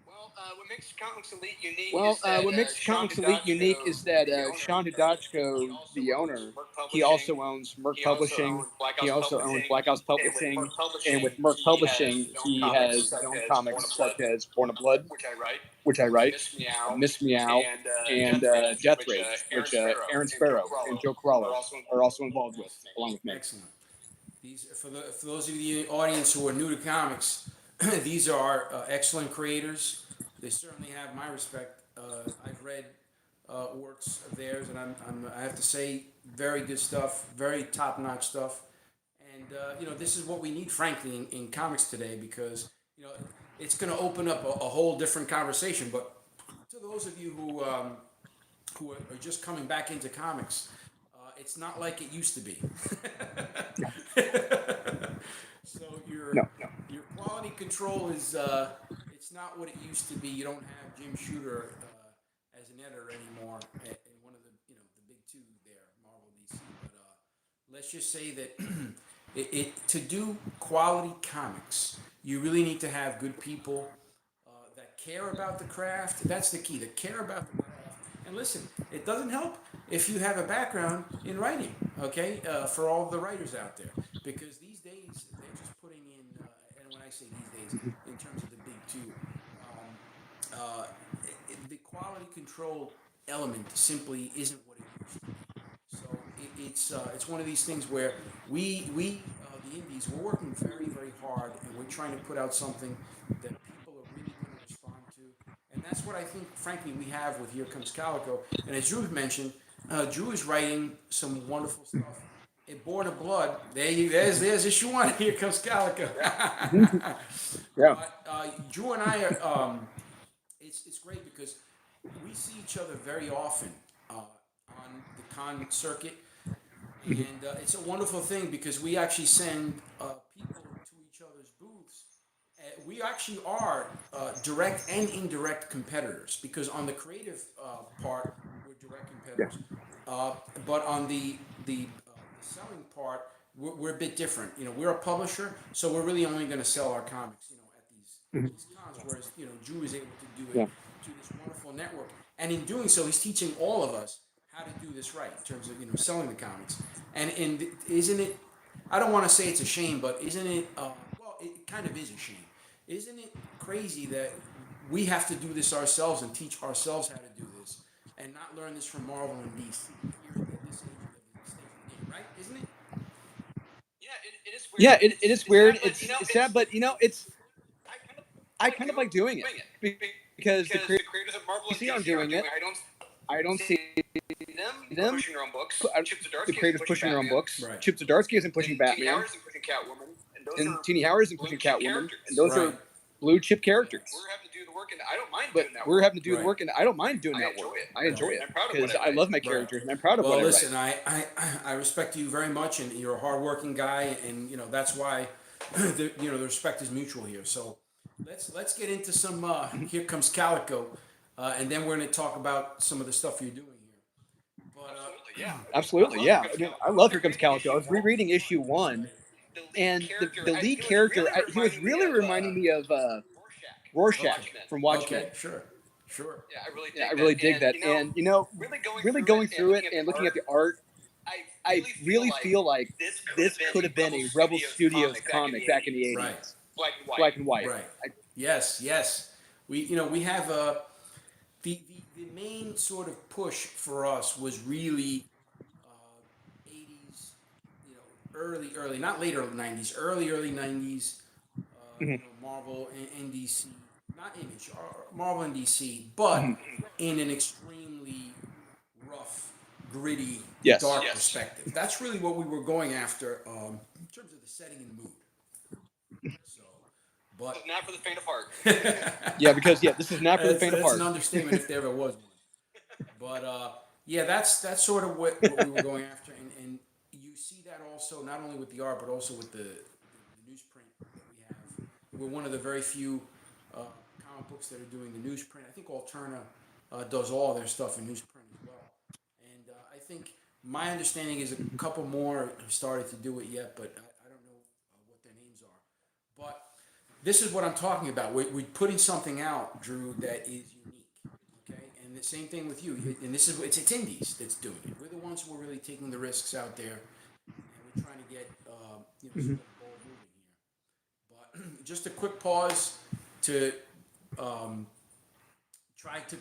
Well, what makes Comics Elite unique Well, is that what makes Sean Comics Elite unique Dodgko, is that the owner, Sean he Dodgko, also the owns owner, Merc he Publishing. also owns Merc He also Publishing. owns Black He House also owns Publishing. Black House And with Publishing. Merc And Publishing, with Merc Publishing, he has his own comics such such as Born of Blood, which I write, which I write, Miss Meow, Miss Meow, and and Death Death Rage, Rage, Aaron which Sparrow Aaron and Joe Sparrow and Crawler Joe Crawler are are also also involved with, along with me. Excellent. These for those of you in the audience who are new to comics, these are excellent creators. They certainly have my respect. I've read works of theirs, and I have to say, very good stuff, very top-notch stuff. And this is what we need, frankly, in comics today, because it's going to open up a whole different conversation. But to those of you who are just coming back into comics, it's not like it used to be. So No, your quality control is it's not what it used to be. You don't have Jim Shooter as an editor anymore, and one of the the big two there, Marvel, DC. But let's just say that to do quality comics, you really need to have good people that care about the craft. That's the key. That care about the craft. And listen, it doesn't help if you have a background in writing. Okay, for all the writers out there, because these days they're just putting in. And when I say these days, in terms of the big two, the quality control element simply isn't what it used to be. So it's one of these things where we the indies, we're working very, very hard, and we're trying to put out something that people are really going to respond to, and that's what I think, frankly, we have with Here Comes Calico. And as Drew mentioned, Drew is writing some wonderful stuff. In Born of Blood, there's issue one. Here Comes Calico. yeah, But Drew and I are it's great because we see each other very often on the con circuit, and it's a wonderful thing because we actually send people to each other's booths. We actually are direct and indirect competitors, because on the creative part we're direct yeah. competitors, but on the selling part we're a bit different. We're a publisher, so we're really only going to sell our comics at these cons, whereas Drew is able to do it Yeah. through this wonderful network, and in doing so he's teaching all of us how to do this right in terms of selling the comics. And isn't it, I don't want to say it's a shame, but isn't it well, it kind of is a shame. Isn't it crazy that we have to do this ourselves and teach ourselves how to do this, and not learn this from Marvel and DC here at this stage of the game, right? Isn't it? Yeah, it is weird. Yeah, it is weird. It's It's sad, but it's I I kind of like doing it because the because the creators of Marvel and DC aren't DC doing it. I don't see them pushing their own books. Chip the Zdarsky creators is pushing their own Batman. books. Right. Chip Zdarsky isn't pushing Teeny Batman, Howard isn't pushing Catwoman, and and Teeny Howard isn't blue pushing chip Catwoman, characters. and those Right. are blue chip characters. We're having to do the work, and I don't mind But doing that we're work. having to do the Right. work, and I don't mind doing I that enjoy work. it. I enjoy it I'm proud of because what I I write. love my characters, and I'm proud of Well, what listen, I write. I respect you very much, and you're a hardworking guy, and that's why the respect is mutual here. So let's get into some Here Comes Calico, and then we're going to talk about some of the stuff you're doing here. But Absolutely, yeah. Absolutely, I love yeah. Here Comes I mean, Calico. I love Here Comes Calico. I was rereading issue 1, and the lead character, he was really reminding me of Rorschach Watchmen. from Watchmen. okay, sure. Yeah, I really dig Yeah, I that. really dig that. And really going through it and looking at the art, I really feel like this could have been a Rebel Studios comic back in the 80s. Right. Black and white. Right. Yes. We have the main sort of push for us was really 80s, early, not later 90s, early 90s, Marvel and DC, not Image, Marvel and DC, but in an extremely rough, gritty, Yes. dark perspective. That's really what we were going after in terms of the setting and mood. So, but Not for the faint of heart. Yeah, because this is not for the faint of that's heart. an understatement if there ever was one. But yeah, that's sort of what we were going after, and you see that also not only with the art but also with the newsprint that we have. We're one of the very few comic books that are doing the newsprint. I think Alterna does all their stuff in newsprint as well, and I think my understanding is a couple more have started to do it yet, but I don't know what their names are. But this is what I'm talking about. We're putting something out, Drew, that is unique. Okay, and the same thing with you. And this is it's indies that's doing it. We're the ones who are really taking the risks out there, and we're trying to get sort of the ball moving here. But just a quick pause to try to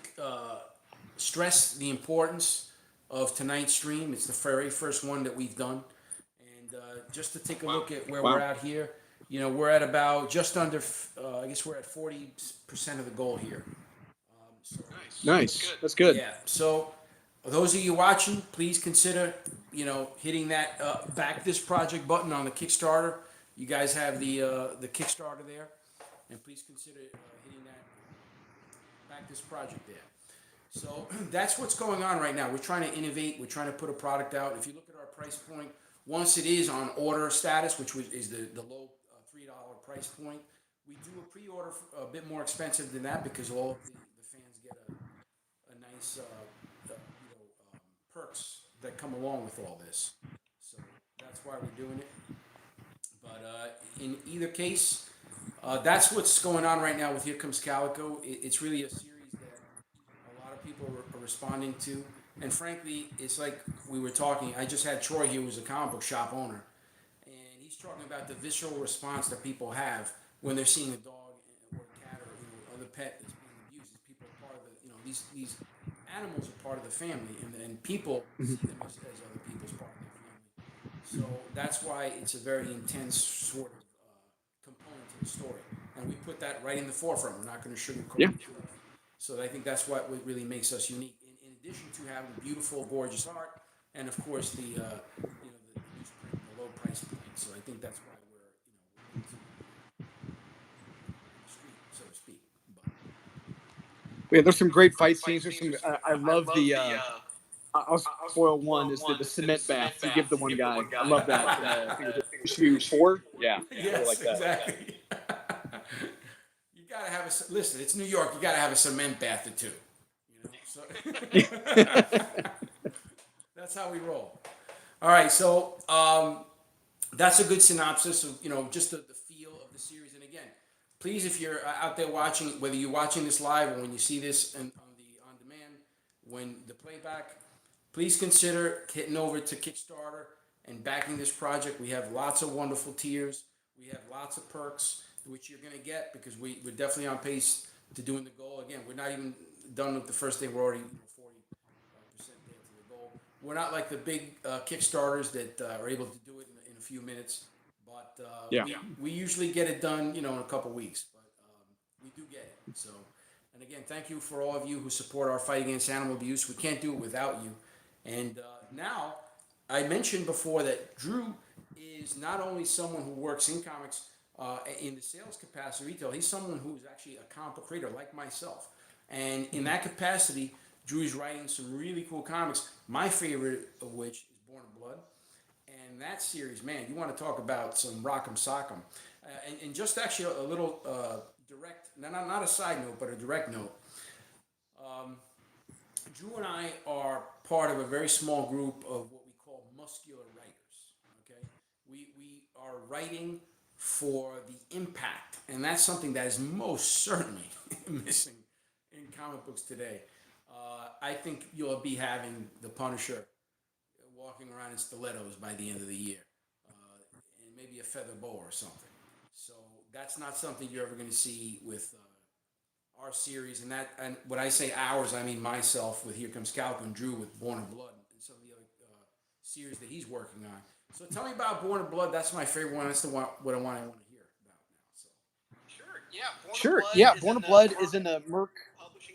stress the importance of tonight's stream. It's the very first one that we've done, and just to take a look at where we're at here. We're at about just under. I guess we're at 40% of the goal here. So, Nice. That's good. yeah. So, those of you watching, please consider, hitting that back this project button on the Kickstarter. You guys have the Kickstarter there, and please consider hitting that back this project there. So that's what's going on right now. We're trying to innovate. We're trying to put a product out. If you look at our price point, once it is on order status, which is the low $3 price point, we do a pre-order a bit more expensive than that because all of the fans get a nice perks that come along with all this. So that's why we're doing it. But in either case, that's what's going on right now with Here Comes Calico. It's really a series that a lot of people are responding to. And frankly, it's like we were talking. I just had Troy here, who's a comic book shop owner, and he's talking about the visceral response that people have when they're seeing a dog or a cat or other pet that's being abused. People are part of the these animals are part of the family, and people see them as other people's part of their family. So that's why it's a very intense sort of component to the story, and we put that right in the forefront. We're not going to sugarcoat it. So I think that's what really makes us unique. In addition to having beautiful, gorgeous art, and of course the newsprint, the low price point. So I think that's why we're into the street, so to speak. Yeah, there's some great fight scenes. There's some. I love the. I'll spoil one. Is the cement bath you give the one guy? I love that. I think it was issue 4. Yeah, Yes, like that. exactly. You gotta have listen. It's New York. You gotta have a cement bath or two. So that's how we roll. All right, so that's a good synopsis of just the feel of the series. And again, please, if you're out there watching, whether you're watching this live or when you see this on demand, when the playback, please consider hitting over to Kickstarter and backing this project. We have lots of wonderful tiers. We have lots of perks, which you're going to get because we're definitely on pace to doing the goal. Again, we're not even done with the first day. We're already 40% there to the goal. We're not like the big Kickstarters that are able to do it in a few minutes. But we usually get it done, in a couple weeks. But we do get it. So, and again, thank you for all of you who support our fight against animal abuse. We can't do it without you. And now, I mentioned before that Drew is not only someone who works in comics in the sales capacity retail, he's someone who is actually a comic book creator like myself. And in that capacity, Drew is writing some really cool comics, my favorite of which is Born of Blood. And that series, man, you want to talk about some rock'em sock'em. And just actually a little direct, not a side note, but a direct note. Drew and I are part of a very small group of what we call muscular writers. Okay, we are writing for the impact, and that's something that is most certainly missing in comic books today. I think you'll be having the Punisher walking around in stilettos by the end of the year, and maybe a feather boa or something. So that's not something you're ever going to see with our series, and when I say ours, I mean myself with Here Comes Calico and Drew with Born of Blood and some of the other series that he's working on. So tell me about Born of Blood. That's my favorite one. That's the one what I want to hear about now. So Sure. Yeah, Born of Blood is in the Merc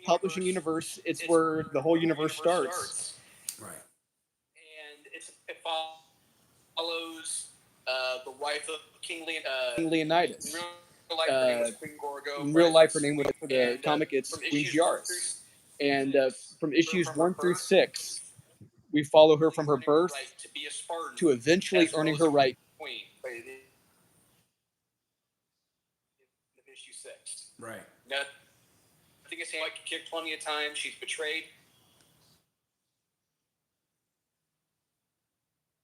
publishing universe. It's where the whole universe starts. Right. And it follows the wife of King Leonidas. in real life, her name was Queen Gorgo. In real life, her name was, for the comic, it's Queen Giaris. And from issues 1 through 6, we follow her from her birth to eventually earning her right. Queen. Issue 6. Right. Now, I think it's like kicked plenty of times. She's betrayed.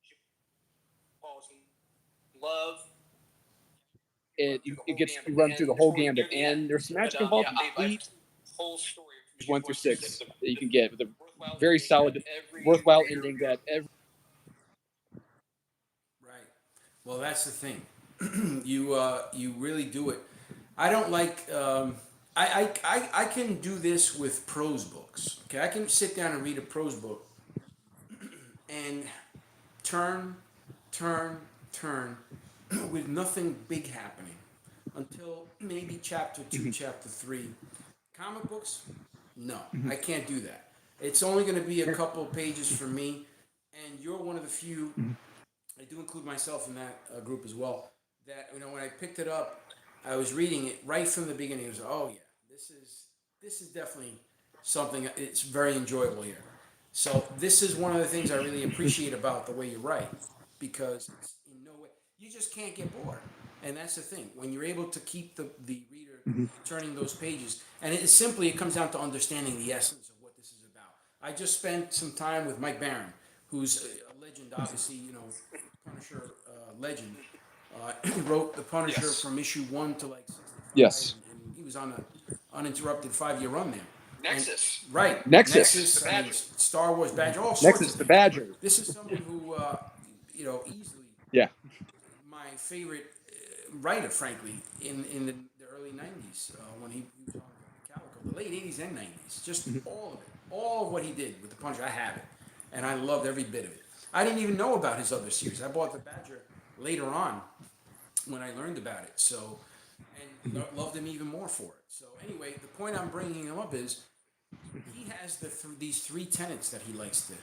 She falls in love. It gets you run through the whole gambit, and there's some magic involved. Whole story 1 through 6 that you can get with a very solid, worthwhile ending that every. Right. Well, that's the thing. You really do it. I don't like. I can do this with prose books. Okay, I can sit down and read a prose book and turn with nothing big happening until maybe chapter 2, chapter 3. Comic books, no, I can't do that. It's only going to be a couple pages for me, and you're one of the few. I do include myself in that group as well. That when I picked it up, I was reading it right from the beginning. It was, oh yeah, this is definitely something. It's very enjoyable here. So this is one of the things I really appreciate about the way you write, because it's in no way you just can't get bored. And that's the thing. When you're able to keep the reader turning those pages, and it comes down to understanding the essence of what this is about. I just spent some time with Mike Barron, who's a legend, obviously, Punisher legend. He wrote the Punisher from issue 1 to like 65. Yes. And he was on an uninterrupted 5-year run there. Nexus. And, right. Nexus. I mean, Star Wars Badger. All sorts Nexus, of the things. Badger. This is someone who, easily. Yeah. My favorite writer, frankly, in the early 90s, when he was on Calico, the late 80s and 90s. Just all of it. All of what he did with the Punisher, I have it. And I loved every bit of it. I didn't even know about his other series. I bought the Badger later on when I learned about it. So, and loved him even more for it. So anyway, the point I'm bringing him up is he has these 3 tenets that he likes to use.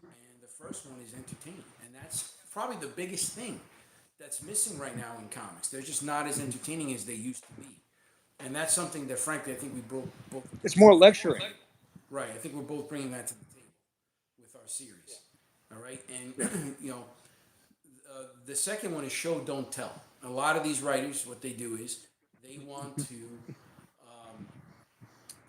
And the first one is entertaining. And that's probably the biggest thing that's missing right now in comics. They're just not as entertaining as they used to be. And that's something that, frankly, I think we both. It's more lecturing. Right. I think we're both bringing that to the table with our series. All right. And, the second one is show, don't tell. A lot of these writers, what they do is they want to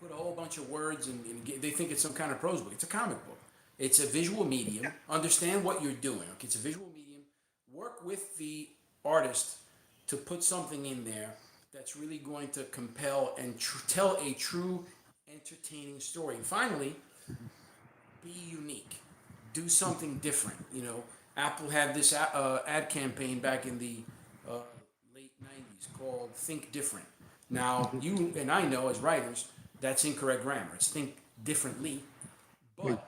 put a whole bunch of words and they think it's some kind of prose book. It's a comic book. It's a visual medium. Understand what you're doing. Okay, it's a visual medium. Work with the artist to put something in there that's really going to compel and tell a true, entertaining story. And finally, be unique. Do something different. Apple had this ad campaign back in the late 90s called Think Different. Now, you and I know as writers, that's incorrect grammar. It's think differently. But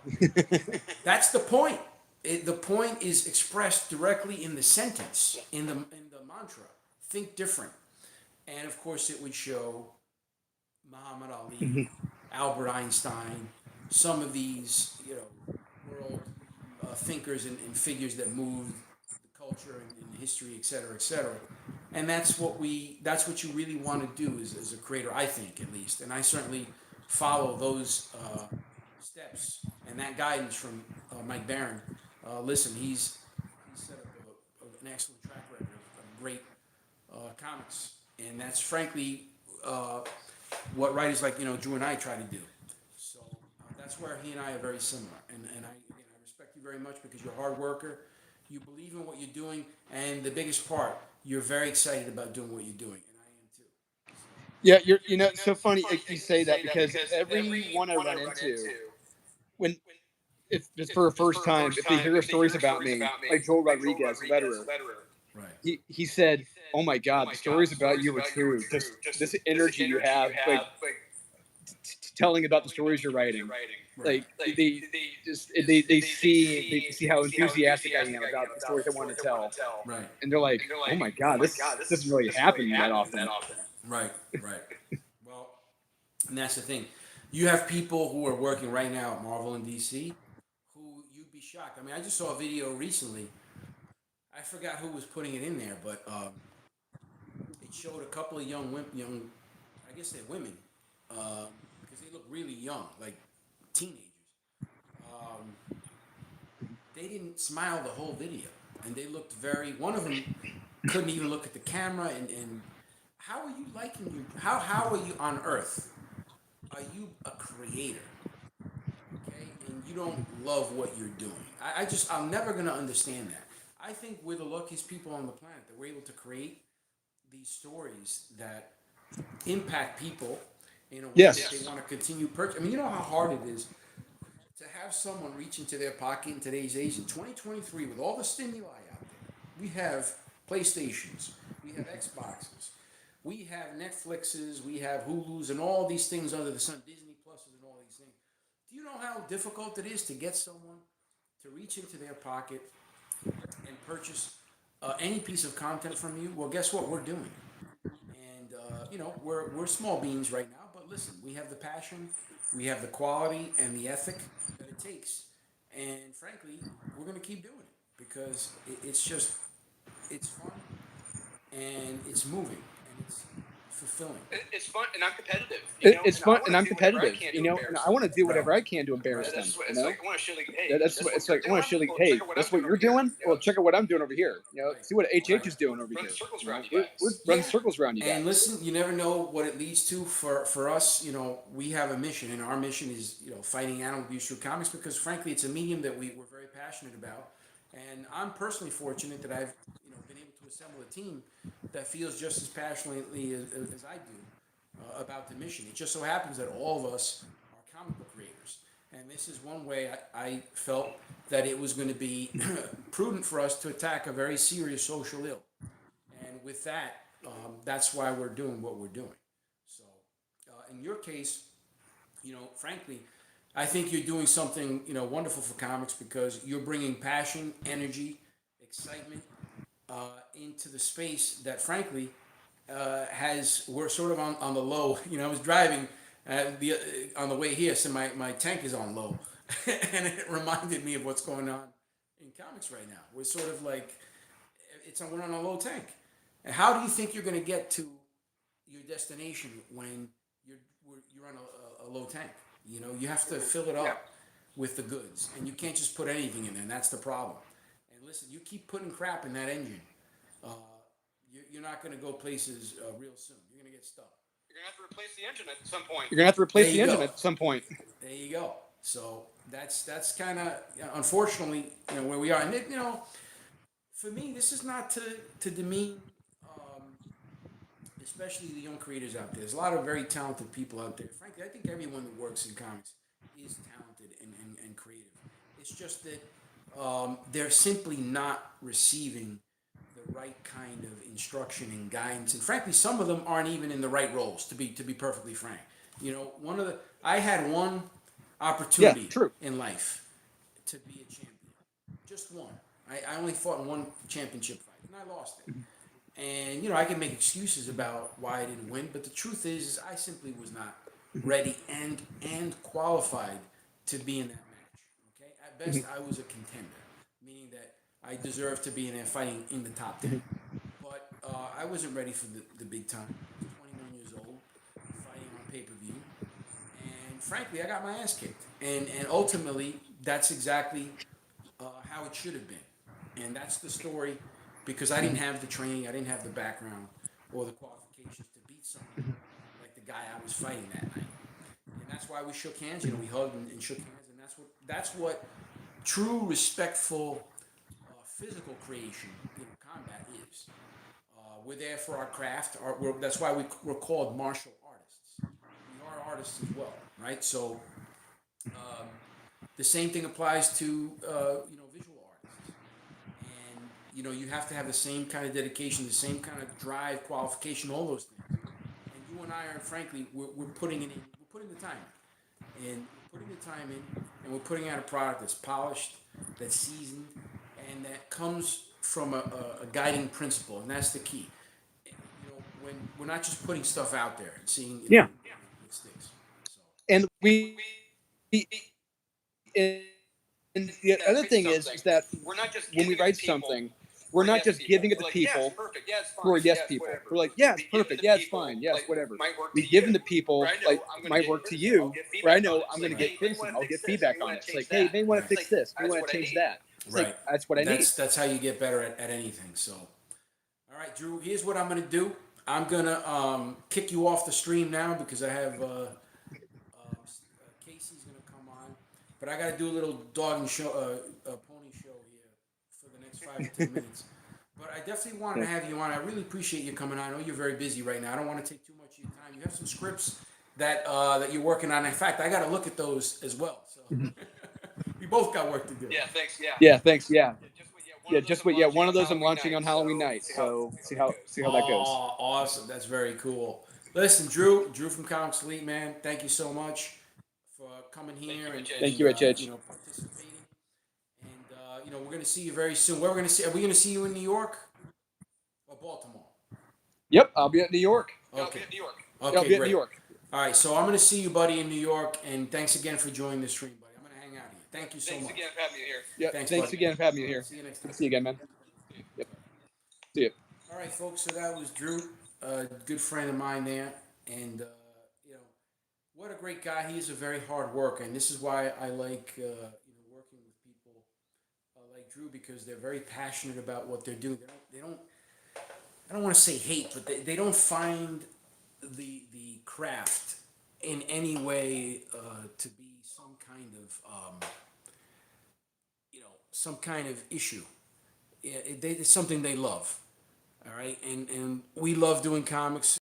that's the point. The point is expressed directly in the sentence, in the mantra. Think different. And of course, it would show Muhammad Ali, Albert Einstein, some of these, world thinkers and figures that moved the culture and history, et cetera, et cetera. And that's what you really want to do as a creator, I think, at least. And I certainly follow those steps and that guidance from Mike Barron. Listen, he's set up an excellent track record of great comics, and that's frankly what writers like Drew and I try to do. So that's where he and I are very similar. And I respect you very much because you're a hard worker. You believe in what you're doing, and the biggest part, you're very excited about doing what you're doing, and I am too. Yeah, it's so funny you say that because everyone I run into, when if it's for a first time, if they hear stories about me, like Joel Rodriguez, a letterer, Right. he said, "Oh my God, the stories about you were true. Just this energy you have, like telling about the stories you're writing, like they see how enthusiastic I am about the stories I want to tell, Right. and they're like, oh my God, this doesn't really happen that often." Right, right. Well, and that's the thing. You have people who are working right now at Marvel and DC who you'd be shocked. I mean, I just saw a video recently. I forgot who was putting it in there, but it showed a couple of young, I guess they're women, because they look really young, like teenagers. Um, they didn't smile the whole video, and they looked very. One of them couldn't even look at the camera, and how are you liking you? How are you on Earth? Are you a creator? Okay, and you don't love what you're doing. I'm never gonna understand that. I think we're the luckiest people on the planet that we're able to create these stories that impact people in a way that Yes. they want to continue purchasing. I mean, you know how hard it is to have someone reach into their pocket in today's age in 2023 with all the stimuli out there. We have PlayStations, we have Xboxes, we have Netflixes, we have Hulu's, and all these things under the sun, Disney Pluses, and all these things. Do you know how difficult it is to get someone to reach into their pocket and purchase any piece of content from you? Well, guess what? We're doing it. And we're small beans right now, but listen, we have the passion, we have the quality and the ethic that it takes, and frankly, we're going to keep doing it because it's fun and it's moving and it's fulfilling. It's fun, and I'm competitive. It's And I fun, want and to I'm do whatever I competitive, can to you know, and embarrass I them. want to do Right. whatever I can to embarrass Right. them. It's You know, like I want to show, like, hey, that's this what is it's what like. I you're want to show, doing. like, Well, hey, check out what that's I'm what doing you're over here. doing. Well, check out what I'm doing over here. You know, Right. see what H Right. is doing over Run here. circles You know, around you we're guys. running Yeah. circles around you And guys. listen, you never know what it leads to. For us, we have a mission, and our mission is fighting animal abuse through comics because frankly, it's a medium that we're very passionate about. And I'm personally fortunate that I've been able to assemble a team that feels just as passionately as I do about the mission. It just so happens that all of us are comic book creators, and this is one way I felt that it was going to be prudent for us to attack a very serious social ill. And with that, that's why we're doing what we're doing. So, in your case, frankly, I think you're doing something, wonderful for comics because you're bringing passion, energy, excitement into the space that, frankly, we're sort of on the low. I was driving on the way here, so my tank is on low, and it reminded me of what's going on in comics right now. We're sort of like we're on a low tank. And how do you think you're going to get to your destination when you're on a low tank? You have to fill it up with the goods, and you can't just put anything in there. And that's the problem. And listen, you keep putting crap in that engine, uh, you're not going to go places real soon. You're going to get stuck. You're gonna have to replace the engine at some point. You're gonna have to There replace the you engine go. at some point. There you go. So that's kind of unfortunately where we are. And for me, this is not to demean, especially the young creators out there. There's a lot of very talented people out there. Frankly, I think everyone that works in comics is talented and creative. It's just that they're simply not receiving the right kind of instruction and guidance. And frankly, some of them aren't even in the right roles. To be perfectly frank, I had one Yeah, opportunity true. in life to be a champion, just one. I only fought in one championship fight, and I lost it. And I can make excuses about why I didn't win, but the truth is I simply was not ready and qualified to be in that match. Okay, at best I was a contender, meaning that I deserved to be in there fighting in the top 10. But I wasn't ready for the big time. I was 21 years old, fighting on pay per view, and frankly I got my ass kicked. And ultimately that's exactly how it should have been. And that's the story because I didn't have the training, I didn't have the background or the qualifications to beat someone like the guy I was fighting that night. And that's why we shook hands, we hugged and shook hands, and that's what true respectful physical creation, combat is. We're there for our craft. That's why we're called martial artists. We are artists as well, right? So the same thing applies to visual artists, and you have to have the same kind of dedication, the same kind of drive, qualification, all those things. And you and I are, frankly, we're putting it in. We're putting the time in, and we're putting the time in, and we're putting out a product that's polished, that's seasoned, and that comes from a guiding principle, and that's the key. when we're not just putting stuff out there and seeing Yeah. it sticks. So And and the other thing is that when we write something, we're not just giving it to people who are yes people who are like, yeah, it's perfect, yeah, it's fine, yes, whatever. We give them to people like might work to you, where I know I'm going to get criticism, I'll get feedback on it. It's like, hey, may want to fix this, may want to change that. It's like, that's what I need. That's how you get better at anything. So, all right, Drew. Here's what I'm gonna do. I'm gonna kick you off the stream now because I have Casey's gonna come on, but I gotta do a little dog and show, pony show here for the next 5 to 10 minutes. But I definitely wanted to have you on. I really appreciate you coming on. I know you're very busy right now. I don't want to take too much of your time. You have some scripts that you're working on. In fact, I got to look at those as well. So we both got work to do. Yeah, thanks. Yeah. Yeah, thanks. Yeah. One of those I'm launching on Halloween night. So see how that goes. Oh, awesome! That's very cool. Listen, Drew from Comics Elite, man. Thank you so much for coming here and Thank you, Rich H. Participating. And we're gonna see you very soon. Where we're gonna see? Are we gonna see you in New York or Baltimore? Yep, I'll be at New York. Okay. I'll be at New York. Okay, I'll be at great. New York. All right, so I'm gonna see you, buddy, in New York, and thanks again for joining the stream, buddy. I'm gonna hang out here. Thank you so Thanks much. again for having me here. Yeah, Thanks thanks buddy. again for having me here. See you next time. See you again, man. Yep. See you. All right, folks. So that was Drew, a good friend of mine there, and what a great guy. He is a very hard worker, and this is why I like working with people like Drew because they're very passionate about what they're doing. They don't. I don't want to say hate, but they don't find the craft in any way to be some kind of issue. It's something they love. All right, and we love doing comics.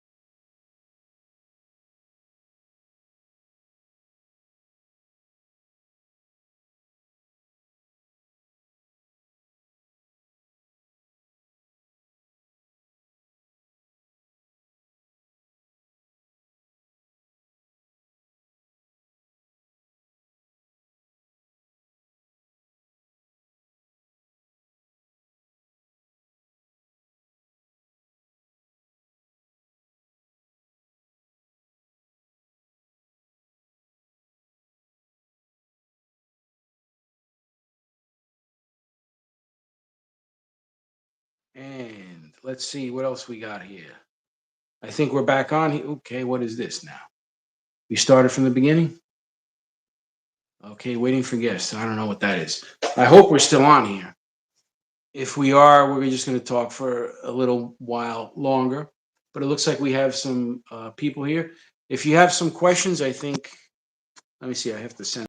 And let's see what else we got here. I think we're back on here. Okay, what is this now? We started from the beginning? Okay, waiting for guests. I don't know what that is. I hope we're still on here. If we are, we're just going to talk for a little while longer. But it looks like we have some people here. If you have some questions, I think, let me see, I have to send.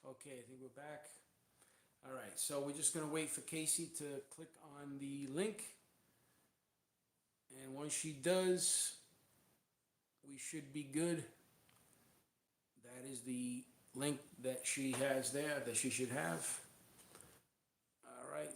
Okay, I think we're back. All right, so we're just going to wait for Casey to click on the link. And once she does, we should be good. That is the link that she has there that she should have. All right.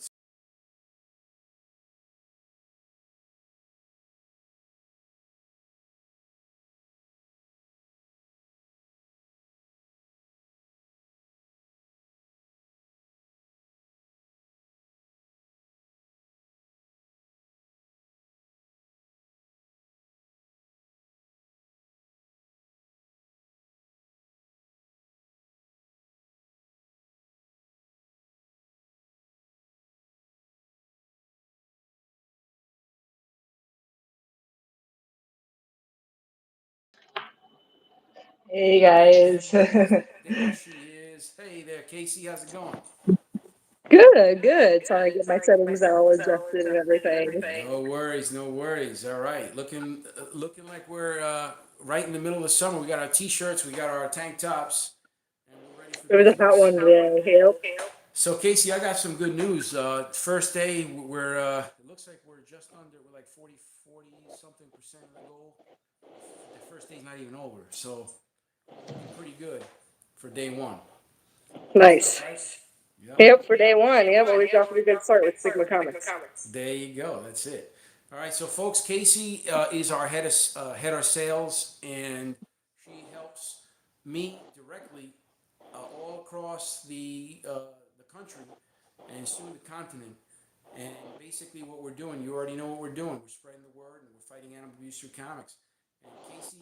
Hey guys. There she is. Hey there, Casey. How's it going? Good. Good, good. Trying to get my settings all adjusted and everything. No worries, no worries. All right, looking like we're right in the middle of summer. We got our t-shirts, we got our tank tops, and we're ready for It was a hot business. one today. Yep. So Casey, I got some good news. First day, we're it looks like we're just under. We're like 40 something percent of the goal. The first day's not even over, so we're looking pretty good for day one. That's Nice. right. Yep. Yep, for day one. Yep, well, we've got a pretty good start with Sigma Comics. There you go. That's it. All right. So, folks, Casey is our head of sales, and she helps me directly all across the country and soon the continent. And basically, what we're doing, you already know what we're doing. We're spreading the word, and we're fighting animal abuse through comics. And Casey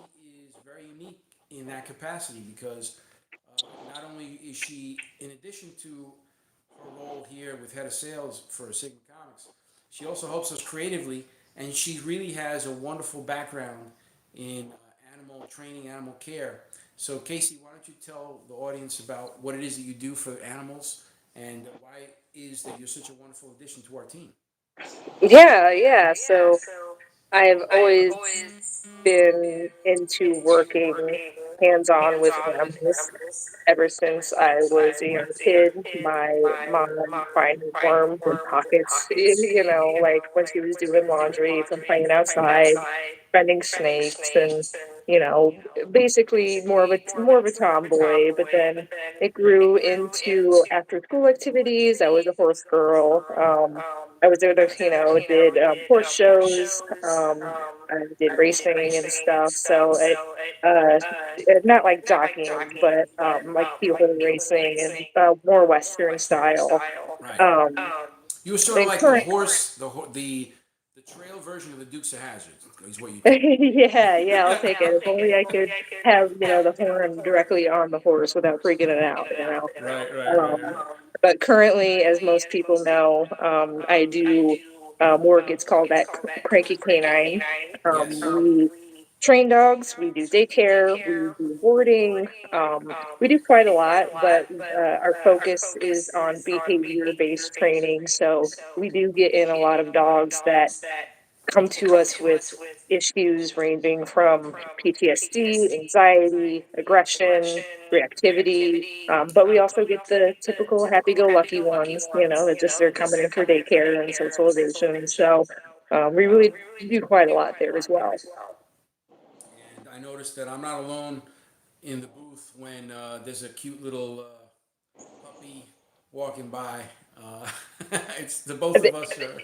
is very unique in that capacity because not only is she, in addition to her role here with head of sales for Sigma Comics, she also helps us creatively, and she really has a wonderful background in animal training, animal care. So, Casey, why don't you tell the audience about what it is that you do for animals and why it is that you're such a wonderful addition to our team? Yeah, yeah. So I've always been into working hands-on with animals ever since I was a young kid. My mom finding worms in pockets, like when she was doing laundry from playing outside, finding snakes, and basically more of a tomboy. But then it grew into after school activities. I was a horse girl. I was there to, did horse shows. I did racing and stuff. So not like jockeying, but like field racing and more Western style. Right. Um, You were sort of and like the current, horse, the trail version of the Dukes of Hazzard, is what you told me. yeah, yeah, I'll take it. If only I could have the horn directly on the horse without freaking it out. Right, right, right, Um, right. but currently, as most people know, I do work. It's called that cranky canine. Yes. We train dogs. We do daycare. We do boarding. We do quite a lot, but our focus is on behavior-based training. So we do get in a lot of dogs that come to us with issues ranging from PTSD, anxiety, aggression, reactivity. But we also get the typical happy-go-lucky ones, that just are coming in for daycare and socialization. So we really do quite a lot there as well. And I noticed that I'm not alone in the booth when there's a cute little puppy walking by. Uh, it's the both of us are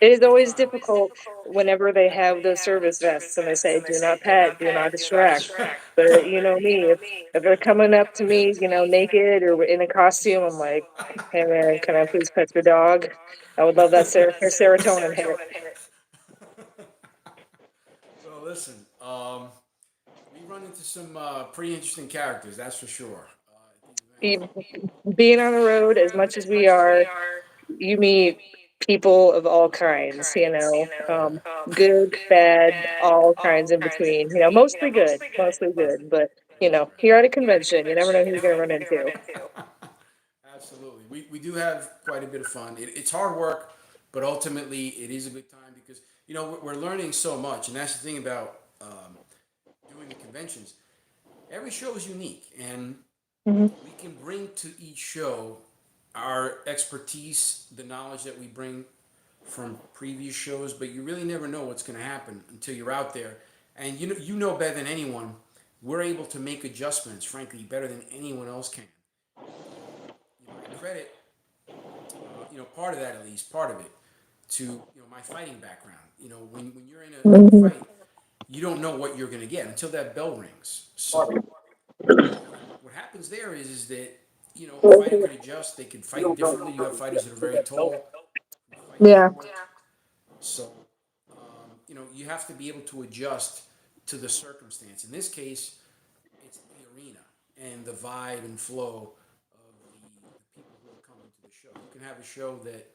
It is having always fun. difficult whenever they have those service vests and they say, "Do not pet, do not distract." But you know me, if they're coming up to me, naked or in a costume, I'm like, "Hey man, can I please pet your dog? I would love that serotonin hit." Well, listen, we run into some pretty interesting characters, that's for sure. At these events. Be- Being on the road as much as we are, you meet people of all kinds, good, bad, all kinds in between, mostly good, but you're at a convention, you never know who you're going to run into. Absolutely. We do have quite a bit of fun. It's hard work, but ultimately it is a good time because, we're learning so much. And that's the thing about doing the conventions. Every show is unique, and Mhm. we can bring to each show our expertise, the knowledge that we bring from previous shows, but you really never know what's going to happen until you're out there. And you know better than anyone, we're able to make adjustments, frankly, better than anyone else can. And I credit, part of that at least, part of it, to my fighting background. When you're in a Mhm. fight, you don't know what you're going to get until that bell rings. So what happens there is that a fighter could adjust. They could fight differently. You have fighters that are very tall who fight Yeah. short. So you have to be able to adjust to the circumstance. In this case, it's the arena and the vibe and flow of the people who are coming to the show. You can have a show that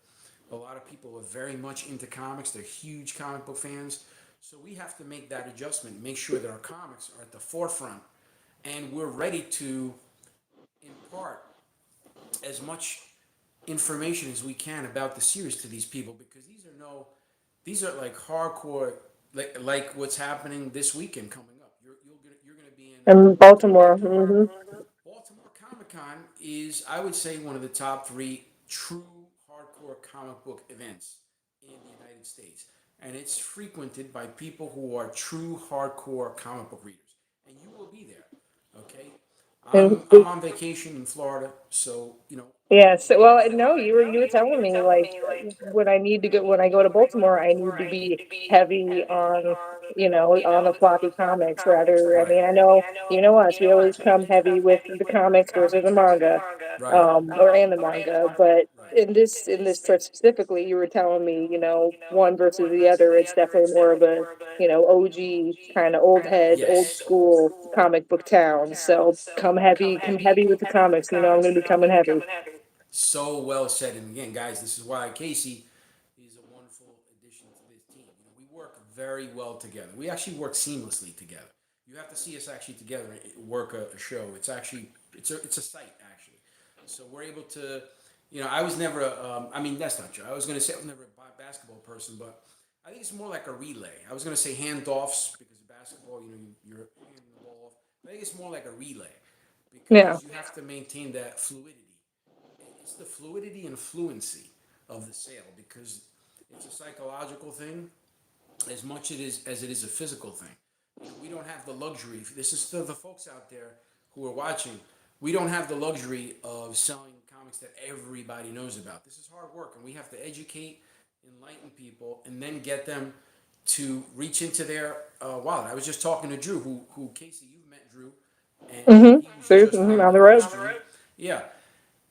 a lot of people are very much into comics. They're huge comic book fans. So we have to make that adjustment, make sure that our comics are at the forefront, and we're ready to impart as much information as we can about the series to these people, because these are like hardcore, like what's happening this weekend coming up. You're gonna be In in Baltimore. Baltimore. Hmm. Baltimore Comic Con is, I would say, one of the top three true hardcore comic book events in the United States. And it's frequented by people who are true hardcore comic book readers. And you will be there, okay? And I'm on vacation in Florida, so, yes, well, no, you were telling me like when I go to Baltimore, I need to be heavy on on the floppy comics rather. I right, mean, I know us, we always come heavy with the comics versus the manga, right, or and the manga, but in this trip specifically, you were telling me, one versus the other, it's definitely more of a OG kind of old head, old school comic book town. So come heavy with the comics. I'm going to be coming heavy. so well said. And again, guys, this is why Casey is a wonderful addition to this team. We work very well together. We actually work seamlessly together. You have to see us actually together work a show. It's actually it's a sight actually. So we're able to, I was never I mean, that's not true. I was going to say I was never a basketball person, but I think it's more like a relay. I was going to say handoffs because of basketball, you're handing the ball off. I think it's more like a relay Yeah. because you have to maintain that fluidity. It's the fluidity and fluency of the sale, because it's a psychological thing as much as it is a physical thing. We don't have the luxury. This is to the folks out there who are watching. We don't have the luxury of selling comics that everybody knows about. This is hard work, and we have to educate, enlighten people, and then get them to reach into their wallet. I was just talking to Drew, who Casey, you've met Drew, and Mm-hmm. he was There's just on the on the road. stream. Yeah,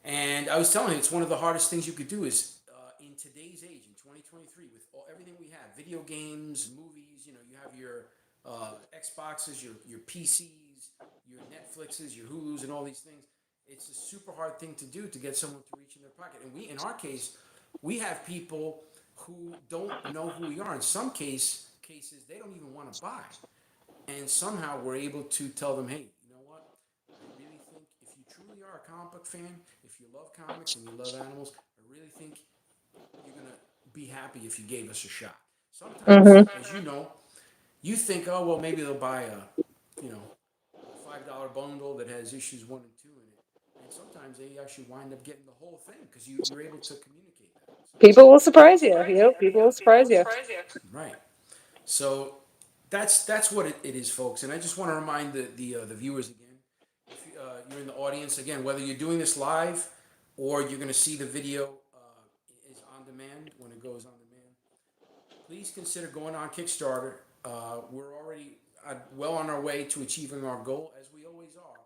and I was telling you, it's one of the hardest things you could do is in today's age, in 2023, with everything we have, video games, movies, you have your Xboxes, your PCs, your Netflixes, your Hulus, and all these things. It's a super hard thing to do to get someone to reach in their pocket. And in our case, we have people who don't know who we are. In some cases, they don't even want to buy. And somehow we're able to tell them, hey, you know what? I really think if you truly are a comic book fan, if you love comics and you love animals, I really think you're gonna be happy if you gave us a shot. Sometimes, Mm-hmm. as you know, you think, oh well, maybe they'll buy a $5 bundle that has issues 1 and 2 in it, and sometimes they actually wind up getting the whole thing because you're able to communicate that. People will surprise you. Yep, people will surprise you. Right. So that's what it is, folks. And I just want to remind the viewers again, if you're in the audience again, whether you're doing this live or you're going to see the video is on demand when it goes on demand, please consider going on Kickstarter. We're already well on our way to achieving our goal, as we always are.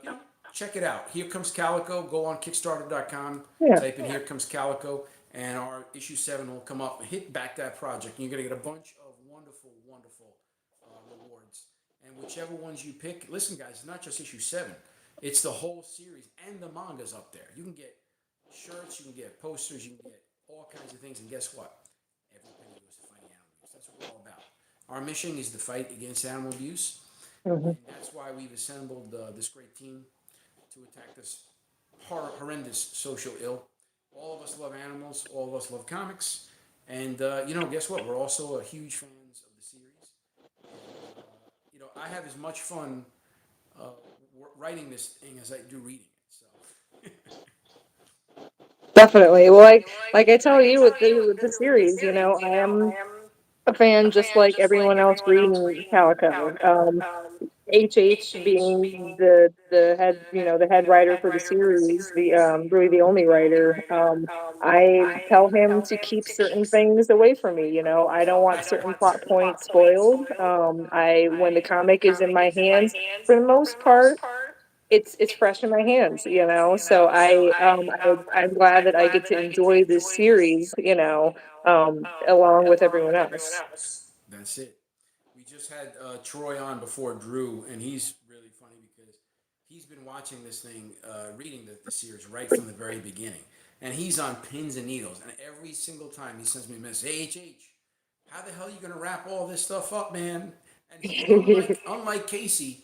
And check it out. Here Comes Calico. Go on Kickstarter.com. Yeah. Type in Here Comes Calico, and our issue 7 will come up. Hit back that project, and you're gonna get a bunch of wonderful, wonderful rewards. And whichever ones you pick, listen, guys, it's not just issue 7. It's the whole series, and the manga's up there. You can get shirts, you can get posters, you can get all kinds of things. And guess what? Every penny goes to fighting animal abuse. That's what we're all about. Our mission is the fight against animal abuse, Hmm. and that's why we've assembled this great team to attack this horrendous social ill. All of us love animals. All of us love comics, and guess what? We're also huge fans of the series. And I have as much fun uh, writing this thing as I do reading it. So Definitely. Well, like I tell you with the series, I am a fan just like everyone else reading Calico. HH being the head, the head writer for the series, the really the only writer. I tell him to keep certain things away from me. I don't want certain plot points spoiled. I when the comic is in my hands, for the most part, it's fresh in my hands. So I'm glad that I get to enjoy this series. Along with everyone else. that's it. We just had Troy on before Drew, and he's really funny because he's been watching this thing, reading the series right from the very beginning, and he's on pins and needles. And every single time he sends me a message, "Hey, HH, how the hell are you gonna wrap all this stuff up, man?" And he, unlike Casey,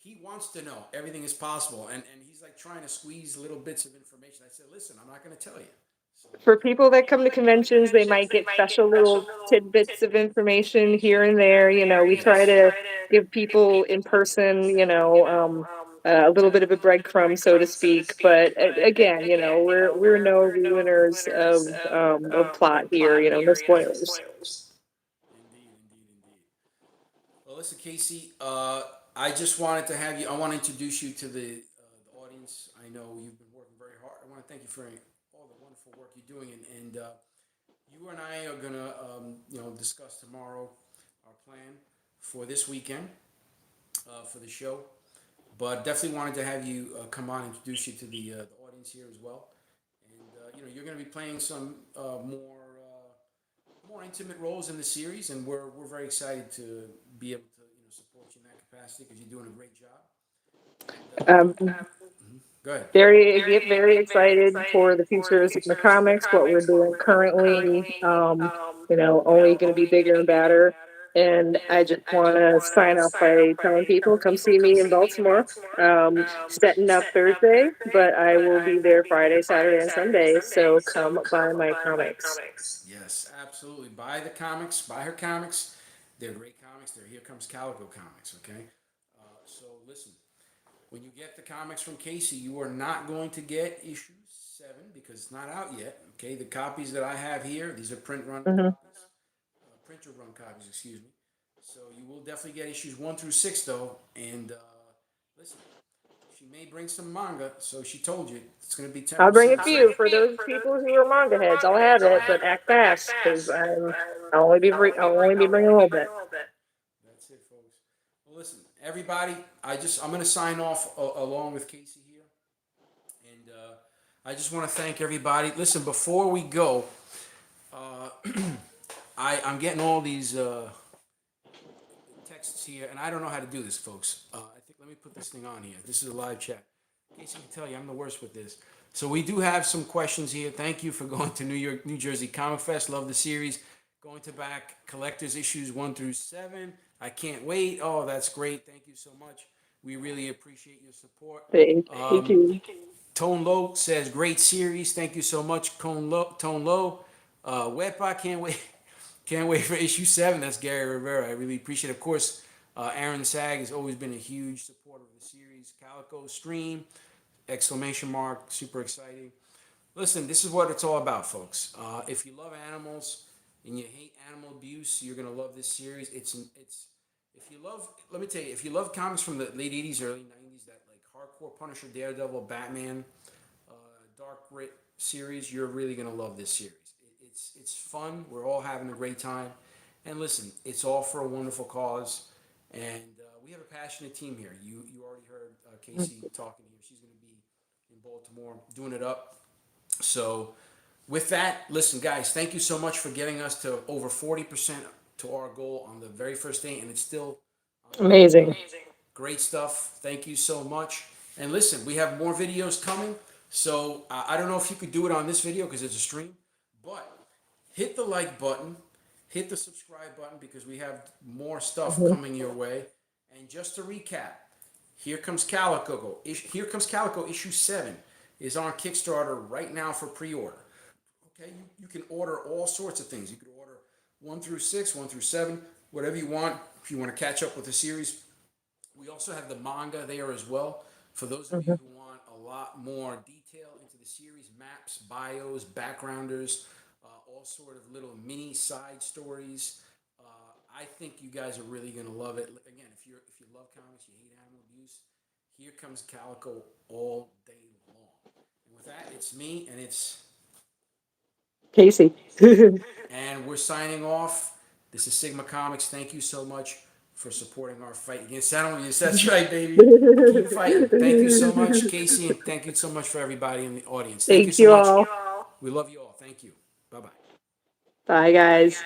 he wants to know everything is possible, and he's like trying to squeeze little bits of information. I said, listen, I'm not going to tell you. So, For people that come to conventions, they might get special little tidbits of information here and there. You know, we try to give people in person, a little bit of a breadcrumb, so to speak. But again, we're no ruiners of plot here. You know, no spoilers. indeed, indeed, indeed. Well, listen, Casey. I just wanted to have you. I want to introduce you to the audience. I know you've been working very hard. I want to thank you for all the wonderful work you're doing, and you and I are gonna, discuss tomorrow our plan for this weekend for the show. But definitely wanted to have you come on and introduce you to the audience here as well. And you're going to be playing some more intimate roles in the series, and we're very excited to be able to support you in that capacity because you're doing a great job. Um, Go ahead. very excited for the future of Sigma Comics, what we're doing currently. Only going to be bigger and badder. And I just want to sign off by telling people, come see me in Baltimore. Setting up Thursday, but I will be there Friday, Saturday, and Sunday. So come buy my comics. Yes, absolutely. Buy the comics. Buy her comics. They're great comics. They're Here Comes Calico comics. Okay. So listen. When you get the comics from Casey, you are not going to get issue 7 because it's not out yet. Okay, the copies that I have here, these are print run Mm-hmm. copies, printer run copies, excuse me. So you will definitely get issues 1 through 6 though. And listen, she may bring some manga, so she told you it's going to be 10%. I'll bring a few for those people who are manga heads. I'll have it, but act fast because I'll only be bringing a little bit. That's it, folks. Well, listen, everybody. I'm going to sign off along with Casey here, and I just want to thank everybody. Listen, before we go, I'm getting all these texts here, and I don't know how to do this, folks. I think let me put this thing on here. This is a live chat. Casey can tell you I'm the worst with this. So we do have some questions here. Thank you for going to New Jersey Comic Fest. Love the series. Going to back collectors issues 1 through 7. I can't wait. Oh, that's great. Thank you so much. We really appreciate your support. Thank you. Tone Low says great series. Thank you so much, Tone Low. Wetbot can't wait. Can't wait for issue 7. That's Gary Rivera. I really appreciate it. Of course, Aaron Sag has always been a huge supporter of the series. Calico Stream, exclamation mark, super exciting. Listen, this is what it's all about, folks. If you love animals and you hate animal abuse, you're gonna love this series. It's if you love, let me tell you, if you love comics from the late '80s, early '90s, that like hardcore Punisher, Daredevil, Batman, Dark Grit series, you're really gonna love this series. It's fun. We're all having a great time, and listen, it's all for a wonderful cause, and we have a passionate team here. You already heard Casey talking here. She's gonna be in Baltimore doing it up. So, with that, listen, guys, thank you so much for getting us to over 40% to our goal on the very first day, and it's still Amazing. great stuff. Thank you so much. And listen, we have more videos coming. So, I don't know if you could do it on this video because it's a stream, but hit the like button, hit the subscribe button because we have more stuff coming your way. And just to recap, Here Comes Calico. Here Comes Calico issue 7 is on Kickstarter right now for pre-order. Okay, you can order all sorts of things. You could order 1 through 6, 1 through 7, whatever you want. If you want to catch up with the series, we also have the manga there as well. For those of you who want a lot more detail into the series, maps, bios, backgrounders, all sort of little mini side stories. I think you guys are really gonna love it. Again, if you love comics, you hate animal abuse, Here Comes Calico all day long. And with that, it's me and it's Casey. and we're signing off. This is Sigma Comics. Thank you so much for supporting our fight against animal abuse. That's right, baby. Keep fighting. Thank you so much, Casey, and thank you so much for everybody in the audience. Thank you Thank so you much. all. We love you all. Thank you. Bye bye. Bye, guys.